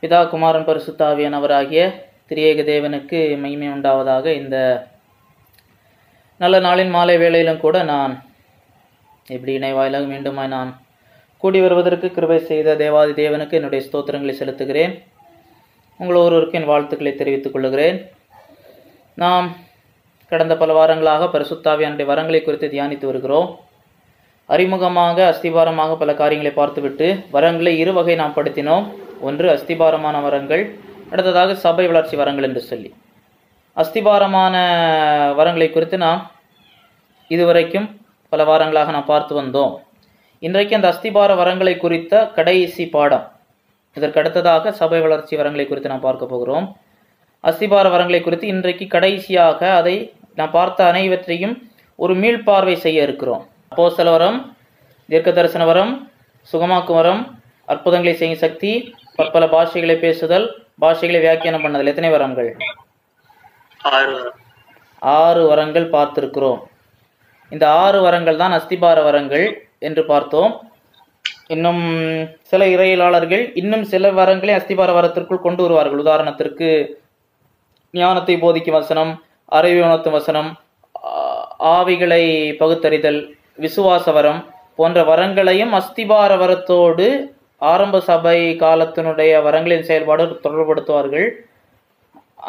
பிதா குமாரன் பரிசுத்த ஆவியானவராகிய திரியேக தேவனுக்கு மகிமை உண்டாவதாக. இந்த நல்ல நாளின் மாலை வேளையிலும் கூட நான் இப்படி இணைவாயிலாக மீண்டுமாய் நான் கூடி வருவதற்கு கிருபை செய்த தேவாதி தேவனுக்கு என்னுடைய ஸ்தோத்திரங்களை செலுத்துகிறேன். உங்கள் ஒருவருக்கு என் வாழ்த்துக்களை தெரிவித்துக் கொள்கிறேன். நாம் கடந்த பல வாரங்களாக பரிசுத்த ஆவியானுடைய வரங்களை குறித்து தியானித்து வருகிறோம். அறிமுகமாக அஸ்திபாரமாக பல காரியங்களை பார்த்துவிட்டு வரங்களை இரு வகை நாம் படுத்தினோம். ஒன்று அஸ்திபாரமான வரங்கள், அடுத்ததாக சபை வளர்ச்சி வரங்கள் என்று சொல்லி அஸ்திபாரமான வரங்களை குறித்து நாம் இதுவரைக்கும் பல வாரங்களாக நாம் பார்த்து வந்தோம். இன்றைக்கு அந்த அஸ்திபார வரங்களை குறித்த கடைசி பாடம். இதற்கு அடுத்ததாக சபை வளர்ச்சி வரங்களை குறித்து நாம் பார்க்க போகிறோம். அஸ்திபார வரங்களை குறித்து இன்றைக்கு கடைசியாக அதை நாம் பார்த்த அனைவற்றையும் ஒரு மீள்பார்வை செய்ய இருக்கிறோம். அப்போஸ்தல வரம், தீர்க்க தரிசன வரம், சுகமாக்கும் வரம், அற்புதங்களை செய்யும் சக்தி, பற்பல பாஷைகளை பேசுதல், பாஷைகளை வியாக்கியானம் பண்ணதல், எத்தனை வரங்கள்? 6 வரங்கள் பார்த்திருக்கிறோம். இந்த 6 வரங்கள் தான் அஸ்திபார வரங்கள் என்று பார்த்தோம். இன்னும் சில இறையியலாளர்கள் இன்னும் சில வரங்களை அஸ்திபார வரத்திற்குள் கொண்டு வருவார்கள். உதாரணத்திற்கு ஞானத்தை போதிக்கும் வசனம், அறிவை உணர்த்தும் வசனம், ஆவிகளை பகுத்தறிதல், விசுவாச வரம் போன்ற வரங்களையும் அஸ்திபார வரத்தோடு ஆரம்ப சபை காலத்தினுடைய வரங்களின் செயல்பாடு தொடர்படுத்துவார்கள்.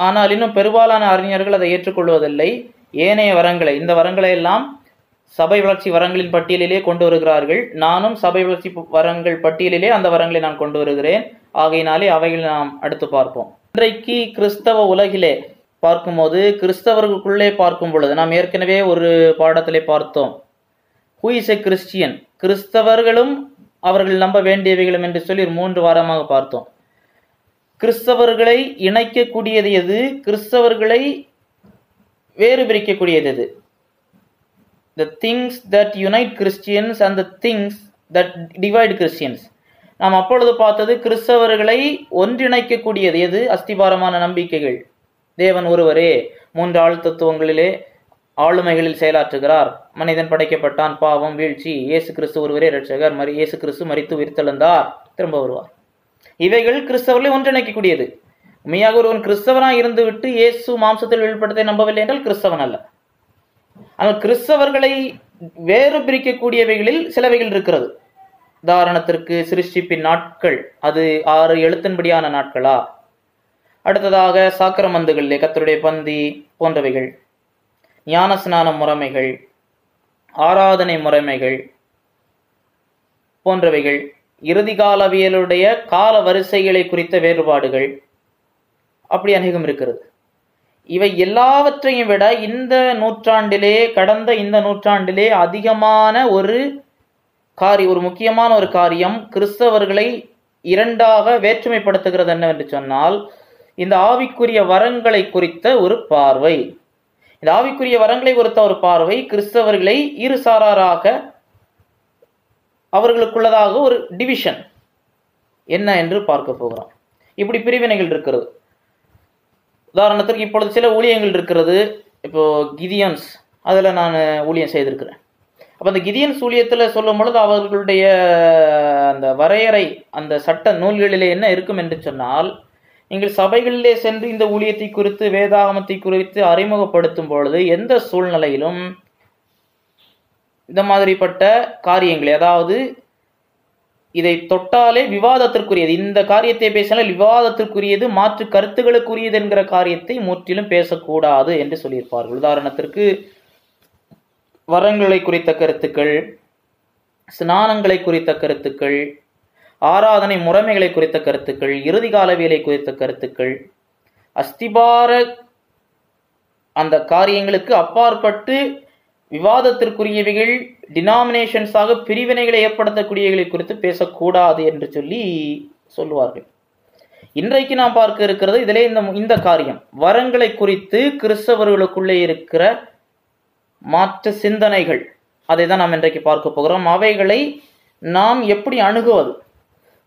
ஆனால் இன்னும் பெரும்பாலான அறிஞர்கள் அதை ஏற்றுக்கொள்வதில்லை. ஏனைய வரங்களை, இந்த வரங்களை எல்லாம் சபை வளர்ச்சி வரங்களின் பட்டியலிலே கொண்டு வருகிறார்கள். நானும் சபை வளர்ச்சி வரங்கள் பட்டியலிலே அந்த வரங்களை நான் கொண்டு வருகிறேன். ஆகையினாலே அவைகளை நாம் அடுத்து பார்ப்போம். இன்றைக்கு கிறிஸ்தவ உலகிலே பார்க்கும்போது, கிறிஸ்தவர்களுக்குள்ளே பார்க்கும் பொழுது, நாம் ஏற்கனவே ஒரு பாடத்திலே பார்த்தோம், ஹூ இஸ் எ கிறிஸ்டியன், கிறிஸ்தவர்களும் அவர்கள் நம்ப வேண்டியவைகளும் என்று சொல்லி 3 வாரமாக பார்த்தோம். கிறிஸ்தவர்களை இணைக்கக்கூடியது எது, கிறிஸ்தவர்களை வேறு பிரிக்கக்கூடியது எது? The things that unite Christians and the things that divide Christians. நாம் அப்பொழுது பார்த்தது கிறிஸ்தவர்களை ஒன்றிணைக்கக்கூடியது எது? அஸ்திபாரமான நம்பிக்கைகள். தேவன் ஒருவரே 3 ஆள் தத்துவங்களிலே ஆளுமைகளில் செயலாற்றுகிறார். மனிதன் படைக்கப்பட்டான், பாவம், வீழ்ச்சி, இயேசு கிறிஸ்து ஒருவரே இரட்சகர், இயேசு கிறிஸ்து மரித்து உயிர்த்தெழுந்தார், திரும்ப வருவார். இவைகள் கிறிஸ்தவர்களை ஒன்றிணைக்கக்கூடியது. உண்மையாக ஒருவன் கிறிஸ்தவனாக இருந்து விட்டு இயேசு மாம்சத்தில் வெளிப்படுத்த நம்பவில்லை என்றால் கிறிஸ்தவன் அல்ல. ஆனால் கிறிஸ்தவர்களை வேறு பிரிக்கக்கூடியவைகளில் சிலவைகள் இருக்கிறது. உதாரணத்திற்கு சிருஷ்டிப்பின் நாட்கள், அது 6 எழுத்தின்படியான நாட்களா? அடுத்ததாக சாக்கிரமந்துகளிலே கர்த்தருடைய பந்தி போன்றவைகள், ஞானஸ்நான முறைமைகள், ஆராதனை முறைமைகள் போன்றவைகள், இறுதி காலவியலுடைய கால வரிசைகளை குறித்த வேறுபாடுகள், அப்படி அநேகம் இருக்கிறது. இவை எல்லாவற்றையும் விட இந்த நூற்றாண்டிலே, கடந்த இந்த நூற்றாண்டிலே அதிகமான ஒரு முக்கியமான ஒரு காரியம் கிறிஸ்தவர்களை இரண்டாக வேற்றுமைப்படுத்துகிறது என்னவென்று சொன்னால், இந்த ஆவிக்குரிய வரங்களை குறித்த ஒரு பார்வை. இந்த ஆவிக்குரிய வரங்களை குறித்த ஒரு பார்வை கிறிஸ்தவர்களை இரு சாராராக, அவர்களுக்குள்ளதாக ஒரு டிவிஷன் என்ன என்று பார்க்க போகிறோம். இப்படி பிரிவினைகள் இருக்கிறது. உதாரணத்திற்கு இப்பொழுது சில ஊழியங்கள் இருக்கிறது. இப்போ கிதியன்ஸ், அதில் நான் ஊழியம் செய்திருக்கிறேன். அப்போ அந்த கிதியன்ஸ் ஊழியத்தில் சொல்லும் பொழுது அவர்களுடைய அந்த வரையறை, அந்த சட்ட நூல்களிலே என்ன இருக்கும் என்று சொன்னால், நீங்கள் சபைகளிலே சென்று இந்த ஊழியத்தை குறித்து, வேதாகமத்தை குறித்து அறிமுகப்படுத்தும் பொழுது எந்த சூழ்நிலையிலும் இந்த மாதிரிப்பட்ட காரியங்களை, அதாவது இதை தொட்டாலே விவாதத்திற்குரியது, இந்த காரியத்தை பேசினால் விவாதத்திற்குரியது, மாற்று கருத்துகளுக்குரியது என்கிற காரியத்தை முற்றிலும் பேசக்கூடாது என்று சொல்லியிருப்பார்கள். உதாரணத்திற்கு வரங்களை குறித்த கருத்துக்கள், ஸ்நானங்களை குறித்த கருத்துக்கள், ஆராதனை முறைமைகளை குறித்த கருத்துக்கள், இறுதி காலவியலை குறித்த கருத்துக்கள், அஸ்திபார அந்த காரியங்களுக்கு அப்பாற்பட்டு விவாதத்திற்குரியவைகள், டினாமினேஷன்ஸாக பிரிவினைகளை ஏற்படுத்தக்கூடியவைகளை குறித்து பேசக்கூடாது என்று சொல்லுவார்கள். இன்றைக்கு நாம் பார்க்க இருக்கிறது இதிலே இந்த காரியம், வரங்களை குறித்து கிறிஸ்தவர்களுக்குள்ளே இருக்கிற மாற்று சிந்தனைகள், அதை தான் நாம் இன்றைக்கு பார்க்க போகிறோம். அவைகளை நாம் எப்படி அணுகுவது,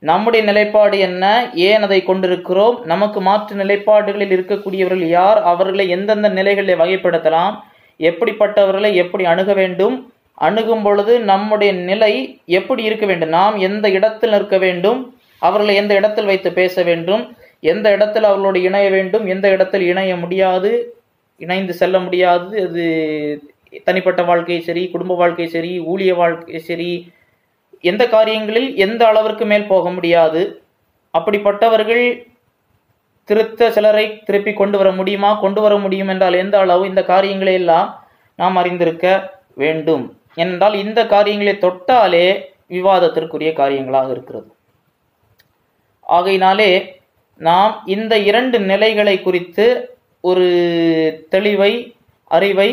நம்முடைய நிலைப்பாடு என்ன, ஏன் அதை கொண்டிருக்கிறோம், நமக்கு மாற்று நிலைப்பாடுகளில் இருக்கக்கூடியவர்கள் யார், அவர்களை எந்தெந்த நிலைகளில் வகைப்படுத்தலாம், எப்படிப்பட்டவர்களை எப்படி அணுக வேண்டும், அணுகும் பொழுது நம்முடைய நிலை எப்படி இருக்க வேண்டும், நாம் எந்த இடத்தில் நிற்க வேண்டும், அவர்களை எந்த இடத்தில் வைத்து பேச வேண்டும், எந்த இடத்தில் அவர்களோடு இணைய வேண்டும், எந்த இடத்தில் இணைய முடியாது, இணைந்து செல்ல முடியாது, அது தனிப்பட்ட வாழ்க்கை சரி, குடும்ப வாழ்க்கை சரி, ஊழிய வாழ்க்கை சரி, எந்த காரியங்களில் எந்த அளவிற்கு மேல் போக முடியாது, அப்படிப்பட்டவர்கள் திருத்த சிலரை திருப்பி கொண்டு வர முடியுமா, கொண்டு வர முடியும் என்றால் எந்த அளவு, இந்த காரியங்களை எல்லாம் நாம் அறிந்திருக்க வேண்டும். என்றால் இந்த காரியங்களை தொட்டாலே விவாதத்திற்குரிய காரியங்களாக இருக்கிறது. ஆகையினாலே நாம் இந்த 2 நிலைகளை குறித்து ஒரு தெளிவை, அறிவை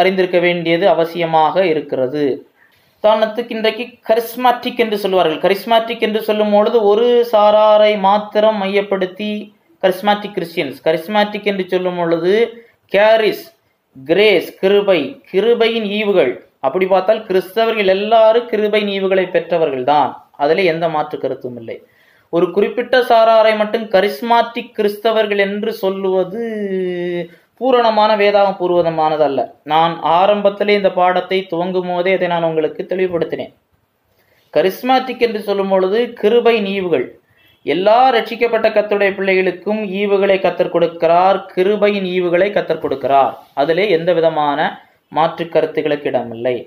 அறிந்திருக்க வேண்டியது அவசியமாக இருக்கிறது. உதாரணத்துக்கு இன்றைக்கு கரிஸ்மாட்டிக் என்று சொல்வார்கள். கரிஸ்மாட்டிக் என்று சொல்லும் பொழுது ஒரு சாராரை மாத்திரம் மையப்படுத்தி கரிஸ்மாட்டிக் கிறிஸ்டியன்ஸ். கரிஸ்மாட்டிக் என்று சொல்லும் பொழுது கேரிஸ், கிரேஸ், கிருபை, கிருபையின் ஈவுகள். அப்படி பார்த்தால் கிறிஸ்தவர்கள் எல்லாரும் கிருபையின் ஈவுகளை பெற்றவர்கள் தான், அதில் எந்த மாற்று கருத்தும் இல்லை. ஒரு குறிப்பிட்ட சாராரை மட்டும் கரிஸ்மாட்டிக் கிறிஸ்தவர்கள் என்று சொல்லுவது பூரணமான வேதாகம் பூர்வமானதல்ல. நான் ஆரம்பத்திலே இந்த பாடத்தை துவங்கும் போதே அதை நான் உங்களுக்கு தெளிவுபடுத்தினேன். கரிஸ்மாட்டிக் என்று சொல்லும் பொழுது கிருபையின் ஈவுகள், எல்லா ரட்சிக்கப்பட்ட கர்த்தருடைய பிள்ளைகளுக்கும் ஈவுகளை கர்த்தர் கொடுக்கிறார், கிருபையின் ஈவுகளை கர்த்தர் கொடுக்கிறார். அதிலே எந்த விதமான மாற்று கருத்துக்களுக்கு இடமில்லை.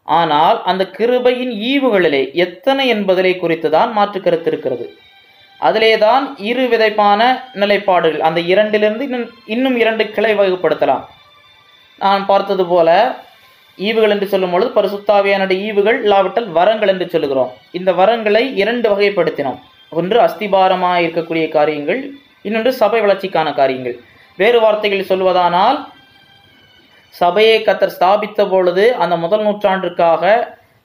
ஆனால் அந்த கிருபையின் ஈவுகளிலே எத்தனை என்பதிலே குறித்து தான் மாற்று கருத்து இருக்கிறது. அதிலேதான் இரு விதைப்பான நிலைப்பாடுகள், அந்த 2லிருந்து இன்னும் 2 கிளை வகைப்படுத்தலாம். நான் பார்த்தது போல ஈவுகள் என்று சொல்லும் பொழுது பரிசுத்தாவியானுடைய ஈவுகள், இல்லாவிட்டால் வரங்கள் என்று சொல்லுகிறோம். இந்த வரங்களை 2 வகைப்படுத்தினோம். ஒன்று அஸ்திபாரமாக இருக்கக்கூடிய காரியங்கள், இன்னொன்று சபை வளர்ச்சிக்கான காரியங்கள். வேறு வார்த்தைகளில் சொல்வதானால், சபையை கர்த்தர் ஸ்தாபித்த பொழுது அந்த முதல் நூற்றாண்டிற்காக,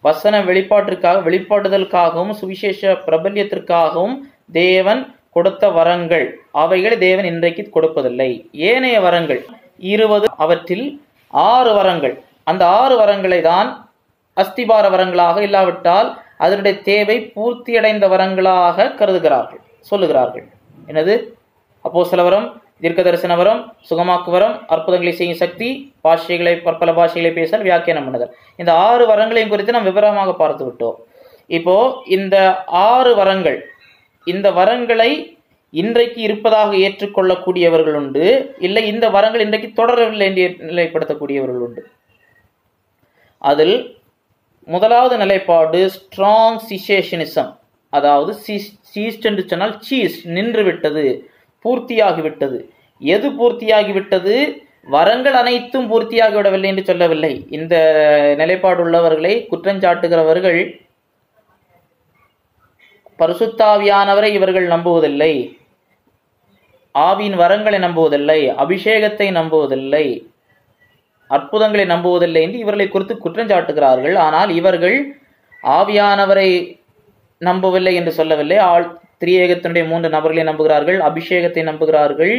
வசன வெளிப்பாட்டிற்காக, வெளிப்பாடுதலுக்காகவும் சுவிசேஷ பிரபல்யத்திற்காகவும் தேவன் கொடுத்த வரங்கள், அவைகளை தேவன் இன்றைக்கு கொடுப்பதில்லை. ஏனைய வரங்கள் 20, அவற்றில் 6 வரங்கள், அந்த 6 வரங்களை தான் அஸ்திபார வரங்களாக, இல்லாவிட்டால் அதனுடைய தேவை பூர்த்தியடைந்த வரங்களாக கருதுகிறார்கள், சொல்லுகிறார்கள். எனது அப்போஸ்தல வரம், தீர்க்க தரிசன வரம், சுகமாக்கு வரம், அற்புதங்களை செய்யும் சக்தி, பாஷைகளை, பற்பல பாஷைகளை பேசல், வியாக்கியானம் பண்ணுதல். இந்த 6 வரங்களையும் குறித்து நாம் விவரமாக பார்த்து விட்டோம். இப்போ இந்த 6 வரங்கள், இந்த வரங்களை இன்றைக்கு இருப்பதாக ஏற்றுக்கொள்ளக்கூடியவர்கள் உண்டு, இல்லை இந்த வரங்கள் இன்றைக்கு தொடரவில்லை என்று நிலைப்படுத்தக்கூடியவர்கள் உண்டு. அதில் முதலாவது நிலைப்பாடு ஸ்ட்ராங் சிசேஷனிசம். அதாவது சீஸ்ட் என்று சொன்னால் சீஸ், நின்று விட்டது, பூர்த்தியாகிவிட்டது. எது பூர்த்தியாகிவிட்டது? வரங்கள் அனைத்தும் பூர்த்தியாகிவிடவில்லை என்று சொல்லவில்லை. இந்த நிலைப்பாடு உள்ளவர்களை குற்றஞ்சாட்டுகிறவர்கள் பரிசுத்தாவியானவரை இவர்கள் நம்புவதில்லை, ஆவியின் வரங்களை நம்புவதில்லை, அபிஷேகத்தை நம்புவதில்லை, அற்புதங்களை நம்புவதில்லை என்று இவர்களை குறித்து குற்றஞ்சாட்டுகிறார்கள். ஆனால் இவர்கள் ஆவியானவரை நம்பவில்லை என்று சொல்லவில்லை. திரியேகத்தினுடைய 3 நபர்களை நம்புகிறார்கள், அபிஷேகத்தை நம்புகிறார்கள்,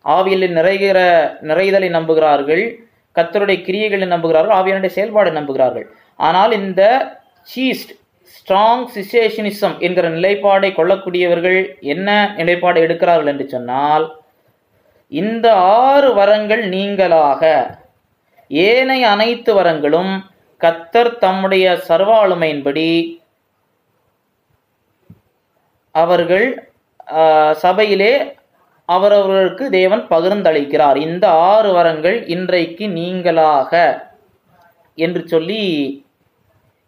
ஆவியில் நிறைதலை நம்புகிறார்கள், கர்த்தருடைய கிரியைகளை நம்புகிறார்கள், ஆவியானுடைய செயல்பாடு நம்புகிறார்கள். ஆனால் இந்த சீஸ்ட் ஸ்ட்ராங் சிசேஷனிசம் என்கிற நிலைப்பாடை கொள்ளக்கூடியவர்கள் என்ன நிலைப்பாடை எடுக்கிறார்கள் என்று சொன்னால், இந்த 6 வரங்கள் நீங்களாக, ஏனைய அனைத்து வரங்களும் கர்த்தர் தம்முடைய சர்வாளுமையின்படி அவர்கள் சபையிலே அவரவர்களுக்கு தேவன் பகிர்ந்தளிக்கிறார். இந்த 6 வரங்கள் இன்றைக்கு நீங்களாக என்று சொல்லி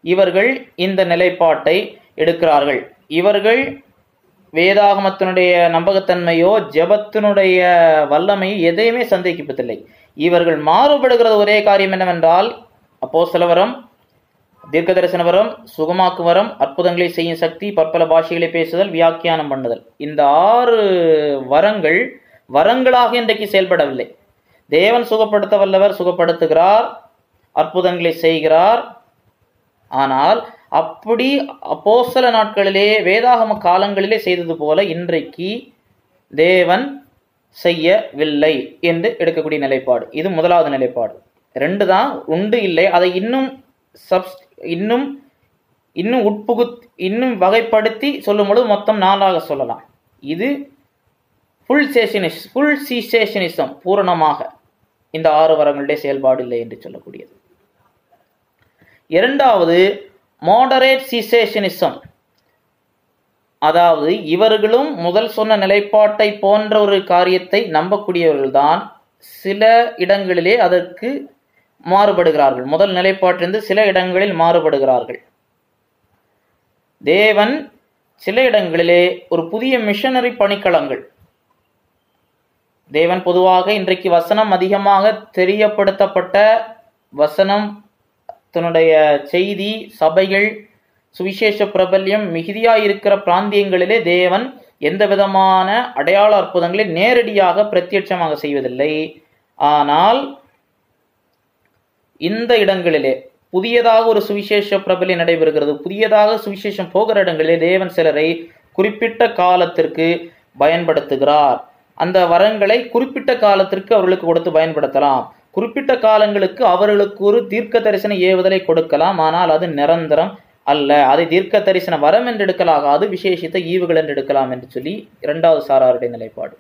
இவர்கள் இந்த நிலைப்பாட்டை எடுக்கிறார்கள். இவர்கள் வேதாகமத்தினுடைய நம்பகத்தன்மையோ ஜெபத்தினுடைய வல்லமையோ எதையுமே சந்தேகிப்பதில்லை. இவர்கள் மாறுபடுகிறது ஒரே காரியம் என்னவென்றால், அப்போஸ்தல வரம், தீர்க்க தரிசன வரம், சுகமாக்கு வரம், அற்புதங்களை செய்யும் சக்தி, பற்பல பாஷைகளை பேசுதல், வியாக்கியானம் பண்ணுதல். இந்த 6 வரங்கள் வரங்களாக இன்றைக்கு செயல்படவில்லை. தேவன் சுகப்படுத்த வல்லவர், சுகப்படுத்துகிறார், அற்புதங்களை செய்கிறார். ஆனால் அப்படி அப்போஸ்தல நாட்களிலே, வேதாகம காலங்களிலே செய்தது போல இன்றைக்கு தேவன் செய்யவில்லை என்று எடுக்கக்கூடிய நிலைப்பாடு. இது முதலாவது நிலைப்பாடு. 2 தான் உண்டு, இல்லை. அதை இன்னும் இன்னும் வகைப்படுத்தி சொல்லும் பொழுது மொத்தம் 4ஆக சொல்லலாம். இது ஃபுல் சிசேஷனிசம், பூரணமாக இந்த 6 வரங்களுடைய செயல்பாடு இல்லை என்று சொல்லக்கூடியது. 2வது மாடரேட் சிசேஷனிசம். அதாவது இவர்களும் முதல் சொன்ன நிலைப்பாட்டை போன்ற ஒரு காரியத்தை நம்பக்கூடியவர்கள்தான் சில இடங்களிலே அதற்கு மாறுபடுகிறார்கள். முதல் நிலைப்பாட்டிலிருந்து சில இடங்களில் மாறுபடுகிறார்கள். தேவன் சில இடங்களிலே ஒரு புதிய மிஷனரி பணிக்களங்கள், தேவன் பொதுவாக இன்றைக்கு வசனம் அதிகமாக தெரியப்படுத்தப்பட்ட வசனம் தன்னுடைய செய்தி சபைகள் சுவிசேஷ பிரபல்யம் மிகுதியாயிருக்கிற பிராந்தியங்களிலே தேவன் எந்த விதமான அடையாள அற்புதங்களை நேரடியாக பிரத்யட்சமாக செய்வதில்லை. ஆனால் இந்த இடங்களிலே புதியதாக ஒரு சுவிசேஷ பிரபல்யம் நடைபெறுகிறது, புதியதாக சுவிசேஷம் போகிற இடங்களிலே தேவன் சிலரை குறிப்பிட்ட காலத்திற்கு பயன்படுத்துகிறார். அந்த வரங்களை குறிப்பிட்ட காலத்திற்கு அவர்களுக்கு கொடுத்து பயன்படுத்தலாம். குறிப்பிட்ட காலங்களுக்கு அவர்களுக்கு ஒரு தீர்க்க தரிசன ஏவுதலை கொடுக்கலாம். ஆனால் அது நிரந்தரம் அல்ல. அதை தீர்க்க தரிசன வரம் என்று எடுக்கலாகாது, விசேஷித்த ஈவுகள் என்று எடுக்கலாம் என்று சொல்லி இரண்டாவது சாராருடைய நிலைப்பாடு.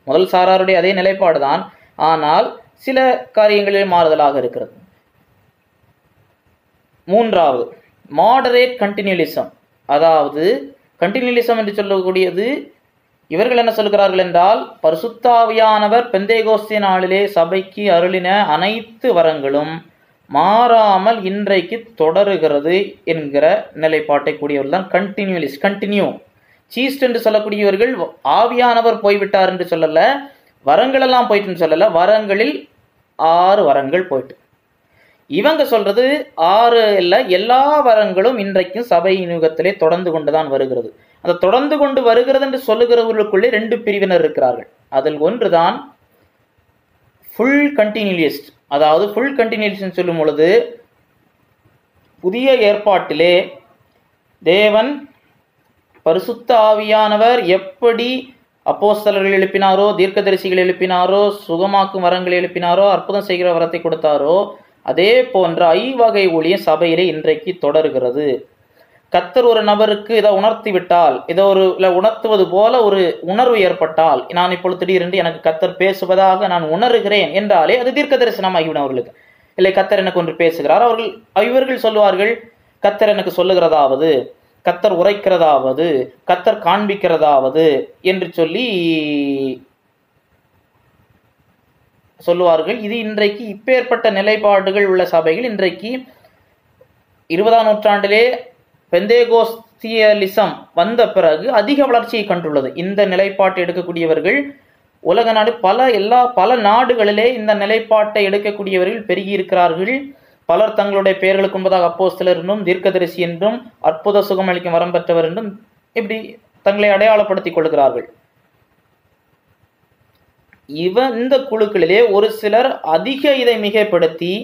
முதல் சாராருடைய அதே நிலைப்பாடு தான், ஆனால் சில காரியங்களில் மாறுதலாக இருக்கிறது. மூன்றாவது மாடரேட் கண்டினியூலிசம். அதாவது கண்டினியூலிசம் என்று சொல்லக்கூடியது, இவர்கள் என்ன சொல்கிறார்கள் என்றால், பரிசுத்த ஆவியானவர் பெந்தேகோஸ்தே நாளிலே சபைக்கு அருளின அனைத்து வரங்களும் மாறாமல் இன்றைக்கு தொடருகிறது என்கிற நிலைப்பாட்டை கூடியவர்கள் தான் கண்டினியூலிஸ்ட். கண்டினியூ சீஸ்ட் என்று சொல்லக்கூடியவர்கள் ஆவியானவர் போய்விட்டார் என்று சொல்லல, வரங்கள் எல்லாம் போயிட்டுன்னு சொல்லல, வரங்களில் 6 வரங்கள் போயிட்டு. இவங்க சொல்றது 6 இல்ல, எல்லா வரங்களும் இன்றைக்கும் சபை யுகத்திலே தொடர்ந்து கொண்டுதான் வருகிறது. அந்த தொடர்ந்து கொண்டு வருகிறது என்று சொல்லுகிறவர்களுக்குள்ளே 2 பிரிவினர் இருக்கிறார்கள். அதில் ஒன்றுதான் ஃபுல் கண்டினியூலிஸ்ட். அதாவது ஃபுல் கண்டினியூலிஸ்ட் சொல்லும் பொழுது, புதிய ஏற்பாட்டிலே தேவன் பரிசுத்த ஆவியானவர் எப்படி அப்போஸ்தலர்கள் எழுப்பினாரோ, தீர்க்கதரிசிகள் எழுப்பினாரோ, சுகமாக்கும் வரங்களை எழுப்பினாரோ, அற்புதம் செய்கிற வரத்தை கொடுத்தாரோ, அதே போன்ற 5 வகை ஊழியம் சபையிலே இன்றைக்கு தொடர்கிறது. கர்த்தர் ஒரு நபருக்கு இதை உணர்த்தி விட்டால், இதை ஒரு உணர்த்துவது போல ஒரு உணர்வு ஏற்பட்டால், நான் இப்பொழுது திடீரென்று எனக்கு கர்த்தர் பேசுவதாக நான் உணர்கிறேன் என்றாலே அது தீர்க்க தரிசனமாகிவிடும் அவர்களுக்கு. இல்லை, கர்த்தர் எனக்கு ஒன்று பேசுகிறார், இவர்கள் சொல்லுவார்கள், கர்த்தர் எனக்கு சொல்லுகிறதாவது, கர்த்தர் உரைக்கிறதாவது, கர்த்தர் காண்பிக்கிறதாவது என்று சொல்லி சொல்லுவார்கள். இது இன்றைக்கு இப்பேற்பட்ட நிலைப்பாடுகள் உள்ள சபைகள் இன்றைக்கு 20ஆம் நூற்றாண்டிலே பெந்தேகோஸ்தியலிசம் வந்த பிறகு அதிக வளர்ச்சியை கண்டுள்ளது. இந்த நிலைப்பாட்டை எடுக்கக்கூடியவர்கள் உலக நாடு பல நாடுகளிலே இந்த நிலைப்பாட்டை எடுக்கக்கூடியவர்கள் பெருகி இருக்கிறார்கள். பலர் தங்களுடைய பெயர்களுக்கு முன்பதாக அப்போஸ்தலர் என்றும், தீர்க்கதரிசி என்றும், அற்புத சுகமளிக்கும் வரம் பெற்றவர் என்றும் இப்படி தங்களை அடையாளப்படுத்திக் கொள்கிறார்கள். இந்த குழுக்களிலே ஒரு சிலர் அதிக இதை மிகைப்படுத்தி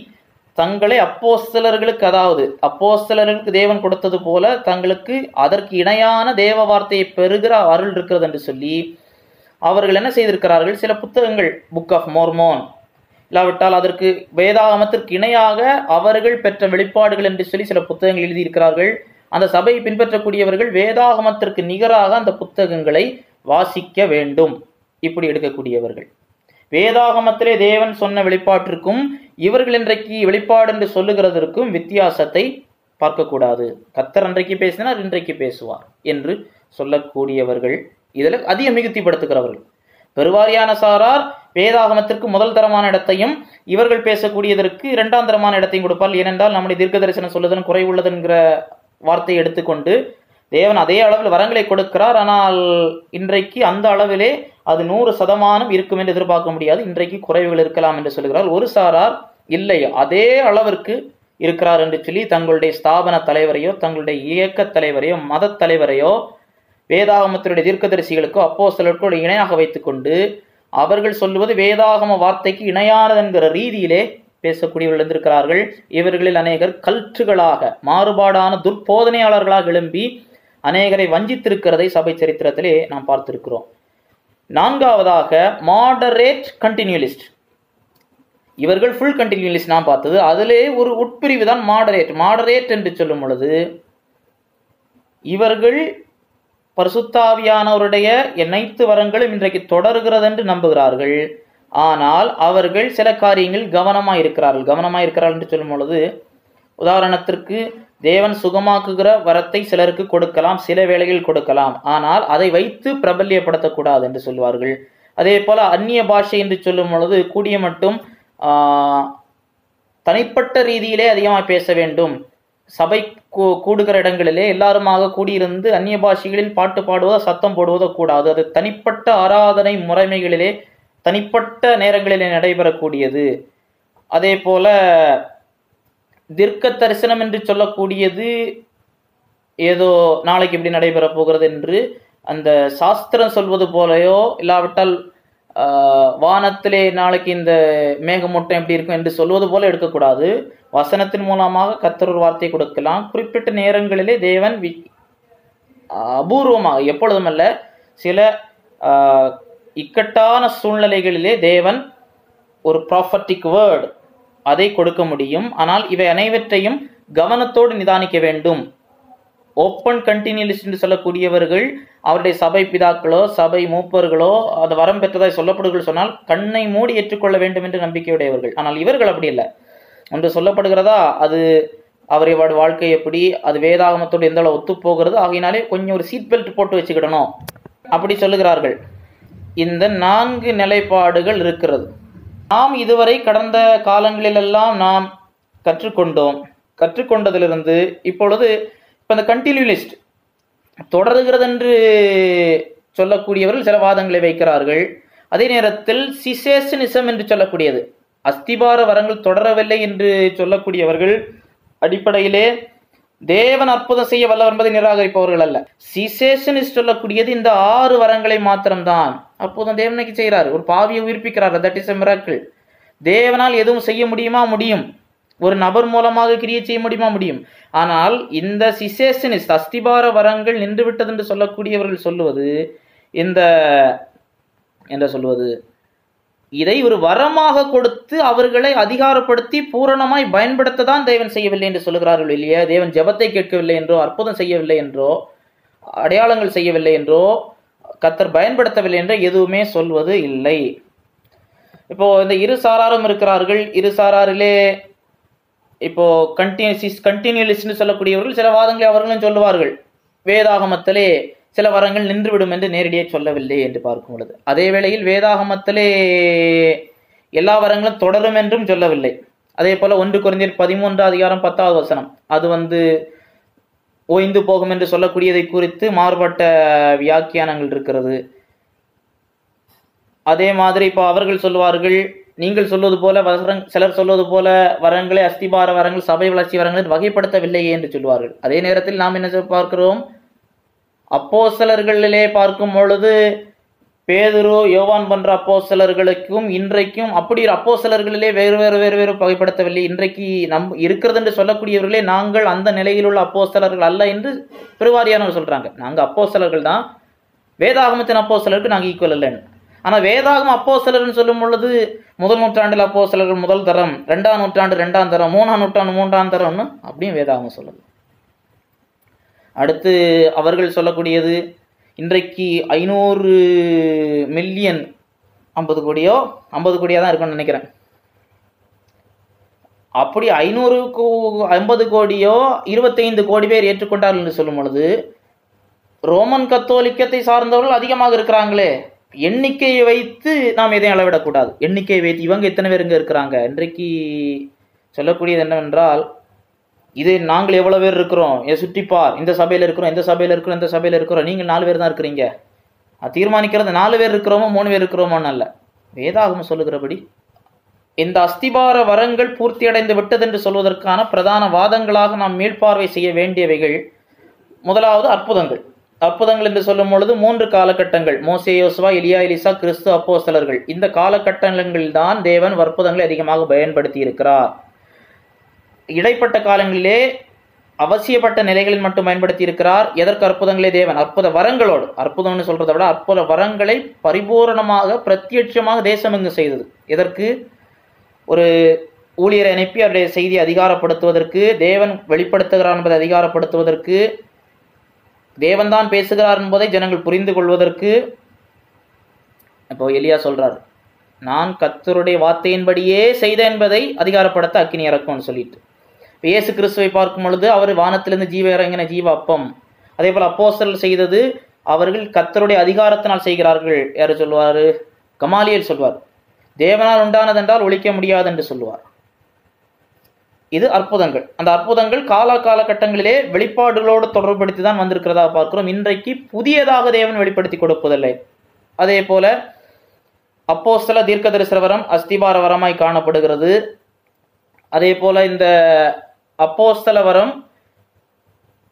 தங்களை அப்போஸ்தலர்களுக்கு, அதாவது அப்போஸ்தலர்களுக்கு தேவன் கொடுத்தது போல தங்களுக்கு அதற்கு இணையான தேவ வார்த்தையை பெறுகிற அருள் இருக்கிறது என்று சொல்லி அவர்கள் என்ன செய்திருக்கிறார்கள், சில புத்தகங்கள், புக் ஆஃப் மோர்மோன், இல்லாவிட்டால் அதற்கு வேதாகமத்திற்கு இணையாக அவர்கள் பெற்ற வெளிப்பாடுகள் என்று சொல்லி சில புத்தகங்கள் எழுதியிருக்கிறார்கள். அந்த சபையை பின்பற்றக்கூடியவர்கள் வேதாகமத்திற்கு நிகராக அந்த புத்தகங்களை வாசிக்க வேண்டும். இப்படி எடுக்கக்கூடியவர்கள் வேதாகமத்திலே தேவன் சொன்ன வெளிப்பாட்டிற்கும் இவர்கள் இன்றைக்கு வெளிப்பாடு என்று சொல்லுகிறதற்கும் வித்தியாசத்தை பார்க்கக்கூடாது. கர்த்தர் அன்றைக்கு பேசினார், இன்றைக்கு பேசுவார் என்று சொல்லக்கூடியவர்கள் இதில் அதிக மிகுதிப்படுத்துகிறவர்கள். பெருவாரியான சாரார் வேதாகமத்திற்கு முதல் தரமான இடத்தையும் இவர்கள் பேசக்கூடியதற்கு 2ஆம் தரமான இடத்தையும் கொடுப்பார். ஏனென்றால் நம்முடைய தீர்க்க தரிசனம் சொல்லுதன் குறைவுள்ளது என்கிற வார்த்தையை எடுத்துக்கொண்டு தேவன் அதே அளவில் வரங்களை கொடுக்கிறார். ஆனால் இன்றைக்கு அந்த அளவிலே அது 100% இருக்கும் என்று எதிர்பார்க்க முடியாது. இன்றைக்கு குறைவுகள் இருக்கலாம் என்று சொல்கிறார். ஒரு சாரார் இல்லை, அதே அளவிற்கு இருக்கிறார் என்று சொல்லி தங்களுடைய ஸ்தாபன தலைவரையோ, தங்களுடைய இயக்க தலைவரையோ, மத தலைவரையோ, வேதாகமத்தினுடைய தீர்க்கதரிசிகளுக்கோ அப்போஸ்தலர்களுக்கோ இணையாக வைத்துக்கொண்டு அவர்கள் சொல்லுவது வேதாகம வார்த்தைக்கு இணையானது என்கிற ரீதியிலே பேசக்கூடியவர்கள் இருந்திருக்கிறார்கள். இவர்களில் அநேகர் கல்ற்றுகளாக, மாறுபாடான துர்போதனையாளர்களாக எழும்பி அநேகரை வஞ்சித்திருக்கிறதை சபை சரித்திரத்திலே நாம் பார்த்திருக்கிறோம். 4ஆவதாக மாடரேட் கண்டினியூலிஸ்ட். இவர்கள் ஃபுல் கண்டினியூலிஸ்ட் நாம் பார்த்தது. அதிலே ஒரு உட்பிரிவு தான் மாடரேட். மாடரேட் என்று சொல்லும் பொழுது இவர்கள் பரிசுத்தாவியானவருடைய அனைத்து வரங்களும் இன்றைக்கு தொடர்கிறது என்று நம்புகிறார்கள். ஆனால் அவர்கள் சில காரியங்கள் கவனமாக இருக்கிறார்கள் என்று சொல்லும் பொழுது, உதாரணத்திற்கு தேவன் சுகமாக்குகிற வரத்தை சிலருக்கு கொடுக்கலாம், சில வேளையில் கொடுக்கலாம். ஆனால் அதை வைத்து பிரபல்யப்படுத்தக்கூடாது என்று சொல்வார்கள். அதே போல அந்நிய பாஷை என்று சொல்லும் பொழுது கூடிய மட்டும் தனிப்பட்ட ரீதியிலே அதிகமாக பேச வேண்டும். சபை கூடுகிற இடங்களிலே எல்லாருமாக கூடியிருந்து அந்நிய பாஷைகளில் பாட்டு பாடுவதோ சத்தம் போடுவதோ கூடாது. அது தனிப்பட்ட ஆராதனை முறைமைகளிலே தனிப்பட்ட நேரங்களிலே நடைபெறக்கூடியது. அதே போல தீர்க்க தரிசனம் என்று சொல்லக்கூடியது ஏதோ நாளைக்கு இப்படி நடைபெற போகிறது என்று அந்த சாஸ்திரம் சொல்வது போலையோ, இல்லாவிட்டால் வானத்திலே நாளைக்கு இந்த மேகமூட்டம் எப்படி இருக்கும் என்று சொல்வது போல எடுக்கக்கூடாது. வசனத்தின் மூலமாக கர்த்தர் ஒரு வார்த்தை கொடுக்கலாம். குறிப்பிட்ட நேரங்களிலே தேவன் அபூர்வமாக, எப்பொழுதும் அல்ல, சில இக்கட்டான சூழ்நிலைகளிலே தேவன் ஒரு ப்ராஃபட்டிக் வேர்டு அதை கொடுக்க முடியும். ஆனால் இவை அனைவற்றையும் கவனத்தோடு நிதானிக்க வேண்டும். ஓப்பன் கண்டினியூலிஸ்ட் என்று சொல்லக்கூடியவர்கள் அவருடைய சபை பிதாக்களோ சபை மூப்பர்களோ அது வரம் பெற்றதாய் சொல்லப்படுகள் சொன்னால் கண்ணை மூடி ஏற்றுக்கொள்ள வேண்டும் என்று நம்பிக்கையுடையவர்கள். ஆனால் இவர்கள் அப்படி இல்லை. ஒன்று சொல்லப்படுகிறதா, அது அவருடைய வாழ்க்கை எப்படி, அது வேதாகமத்தோடு எந்த அளவு ஒத்து போகிறது, ஆகையினாலே கொஞ்சம் ஒரு சீட் பெல்ட் போட்டு வச்சுக்கிடணும் அப்படி சொல்லுகிறார்கள். இந்த 4 நிலைப்பாடுகள் இருக்கிறது. நாம் இதுவரை கடந்த காலங்களிலெல்லாம் நாம் கற்றுக்கொண்டதிலிருந்து இப்பொழுது இந்த கண்டினியூலிஸ்ட் தொடருகிறது என்று சொல்லக்கூடியவர்கள் சில வாதங்களை வைக்கிறார்கள். அதே நேரத்தில் சிசேஷனிசம் என்று சொல்லக்கூடியது, அஸ்திபார வரங்கள் தொடரவில்லை என்று சொல்லக்கூடியவர்கள் அடிப்படையிலே தேவன் அற்புதம் செய்ய வல்லவர் என்பதை நிராகரிப்பவர்கள் அல்ல. சிசேஷனிஸ்ட் சொல்லக்கூடியது இந்த 6 வரங்களை மாத்திரம்தான். அற்புதம் தேவனுக்கு செய்கிறார், ஒரு பாவியை உயிர்ப்பிக்கிறார், தட் இஸ் எ மிராக்கிள். தேவனால் எதுவும் செய்ய முடியுமா? முடியும். ஒரு நபர் மூலமாக கிரியை செய்ய முடியுமா? முடியும். ஆனால் இந்த சிசேஷனிஸ்ட் அஸ்திபார வரங்கள் நின்றுவிட்டது என்று சொல்லக்கூடியவர்கள் சொல்லுவது என்ன சொல்லுவது, இதை ஒரு வரமாக கொடுத்து அவர்களை அதிகாரப்படுத்தி பூரணமாய் பயன்படுத்ததான் தேவன் செய்யவில்லை என்று சொல்லுகிறார்கள் இல்லையா? தேவன் ஜெபத்தை கேட்கவில்லை என்றோ, அற்புதம் செய்யவில்லை என்றோ, அடையாளங்கள் செய்யவில்லை என்றோ, கர்த்தர் பயன்படுத்தவில்லை என்றோ எதுவுமே சொல்வது இல்லை. இப்போ இந்த இரு சாராரும் இருக்கிறார்கள். இரு சாராரிலே இப்போ கண்டினியூலிஸ்ட்னு சொல்லக்கூடியவர்கள் சில வாதங்களை அவர்களும் சொல்லுவார்கள். வேதாகமத்திலே சில வரங்கள் நின்றுவிடும் என்று நேரடியாக சொல்லவில்லை என்று பார்க்கும் பொழுது, அதே வேளையில் வேதாகமத்திலே எல்லா வரங்களும் தொடரும் என்றும் சொல்லவில்லை. அதே போல 1 கொரிந்தியர் 13:10 அது ஓய்ந்து போகும் என்று சொல்லக்கூடியதை குறித்து மாறுபட்ட வியாக்கியானங்கள் இருக்கிறது. அதே மாதிரி இப்போ அவர்கள் சொல்லுவார்கள், நீங்கள் சொல்வது போல சிலர் சொல்வது போல வரங்களை அஸ்திபார வரங்கள் சபை வளர்ச்சி வரங்கள் வகைப்படுத்தவில்லையே என்று சொல்வார்கள். அதே நேரத்தில் நாம் என்ன பார்க்கிறோம், அப்போஸ்தலர்களிலே பார்க்கும் பொழுது பேதுரு யோவான் போன்ற அப்போஸ்தலர்களுக்கும் இன்றைக்கும் அப்படி அப்போஸ்தலர்களிலே வேறு வகைப்படுத்தவில்லை. இன்றைக்கு இருக்கிறது என்று சொல்லக்கூடியவர்களே நாங்கள் அந்த நிலையில் உள்ள அப்போஸ்தலர்கள் அல்ல என்று பெருவாரியானவர் சொல்றாங்க. நாங்கள் அப்போஸ்தலர்கள் தான், வேதாகமத்தின் அப்போஸ்தலருக்கு நாங்கள் ஈக்குவல் இல்லைன்னு. ஆனால் வேதாகம அப்போஸ்தலர்னு சொல்லும் பொழுது 1 நூற்றாண்டில் அப்போஸ்தலர்கள் 1 தரம், 2ஆம் நூற்றாண்டு 2ஆம் தரம், 3ஆம் நூற்றாண்டு 3ஆம் தரம்னு அப்படியும் வேதாகமம் சொல்லுது. அடுத்து அவர்கள் சொல்லக்கூடியது இன்றைக்கு 500 மில்லியன் 50 கோடியா தான் இருக்குன்னு நினைக்கிறேன். அப்படி 550 கோடியோ 25 கோடி பேர் ஏற்றுக்கொண்டார்கள் என்று சொல்லும் பொழுது ரோமன் கத்தோலிக்கத்தை சார்ந்தவர்கள் அதிகமாக இருக்கிறாங்களே. எண்ணிக்கையை வைத்து நாம் எதையும் அளவிடக்கூடாது. எண்ணிக்கையை வைத்து இவங்க எத்தனை பேர் இங்கே இருக்கிறாங்க. இன்றைக்கு சொல்லக்கூடியது என்னவென்றால், இது நாங்கள் எவ்வளோ பேர் இருக்கிறோம், சுற்றிப்பார், இந்த சபையில் இருக்கிறோம், இந்த சபையில் இருக்கிறோம், இந்த சபையில் இருக்கிறோம், நீங்கள் 4 பேர் தான் இருக்கிறீங்க. தீர்மானிக்கிறது 4 பேர் இருக்கிறோமோ 3 பேர் இருக்கிறோமோன்னு அல்ல. வேதாகமம் சொல்லுகிறபடி இந்த அஸ்திபார வரங்கள் பூர்த்தி அடைந்து விட்டது என்று சொல்வதற்கான பிரதான வாதங்களாக நாம் மீள்பார்வை செய்ய வேண்டியவைகள், முதலாவது அற்புதங்கள். அற்புதங்கள் என்று சொல்லும் பொழுது 3 காலகட்டங்கள், மோசே, யோசுவா, எலியா, எலிசா, கிறிஸ்து, அப்போஸ்தலர்கள். இந்த காலகட்டங்களில் தான் தேவன் அற்புதங்களை அதிகமாக பயன்படுத்தி இருக்கிறார். இடைப்பட்ட காலங்களிலே அவசியப்பட்ட நிலைகளில் மட்டும் பயன்படுத்தி இருக்கிறார். எதற்கு அற்புதங்களே தேவன் அற்புத வரங்களோடு, அற்புதம்னு சொல்றதை விட அற்புத வரங்களை பரிபூரணமாக பிரத்யட்சமாக தேசமெங்கு செய்தது. எதற்கு? ஒரு ஊழியரை அனுப்பி அவருடைய செய்தியை அதிகாரப்படுத்துவதற்கு, தேவன் வெளிப்படுத்துகிறார் என்பதை அதிகாரப்படுத்துவதற்கு, தேவன் தான் பேசுகிறார் என்பதை ஜனங்கள் புரிந்து கொள்வதற்கு. இப்போ எலியா சொல்றார், நான் கர்த்தருடைய வார்த்தையின்படியே செய்த என்பதை அதிகாரப்படுத்த அக்கினி இறக்கும்னு சொல்லிட்டு. இயேசு கிறிஸ்துவை பார்க்கும் பொழுது அவர் வானத்திலிருந்து ஜீவ இறங்கின ஜீவ அப்பம். அதே போல் அப்போஸ்தலர்கள் செய்தது அவர்கள் கர்த்தருடைய அதிகாரத்தினால் செய்கிறார்கள். யார் சொல்லுவார்? கமாலியல் சொல்வார். தேவனால் உண்டானதென்றால் ஒழிக்க முடியாது என்று சொல்லுவார். இது அற்புதங்கள். அந்த அற்புதங்கள் காலகட்டங்களிலே வெளிப்பாடுகளோடு தொடர்படுத்தி தான் வந்திருக்கிறதா பார்க்கிறோம். இன்றைக்கு புதியதாக தேவன் வெளிப்படுத்தி கொடுப்பதில்லை. அதே போல அப்போஸ்தல தீர்க்கதரிசன வரம் அஸ்திபார வரமாய் காணப்படுகிறது. அதே போல இந்த அப்போஸ்தல வரம்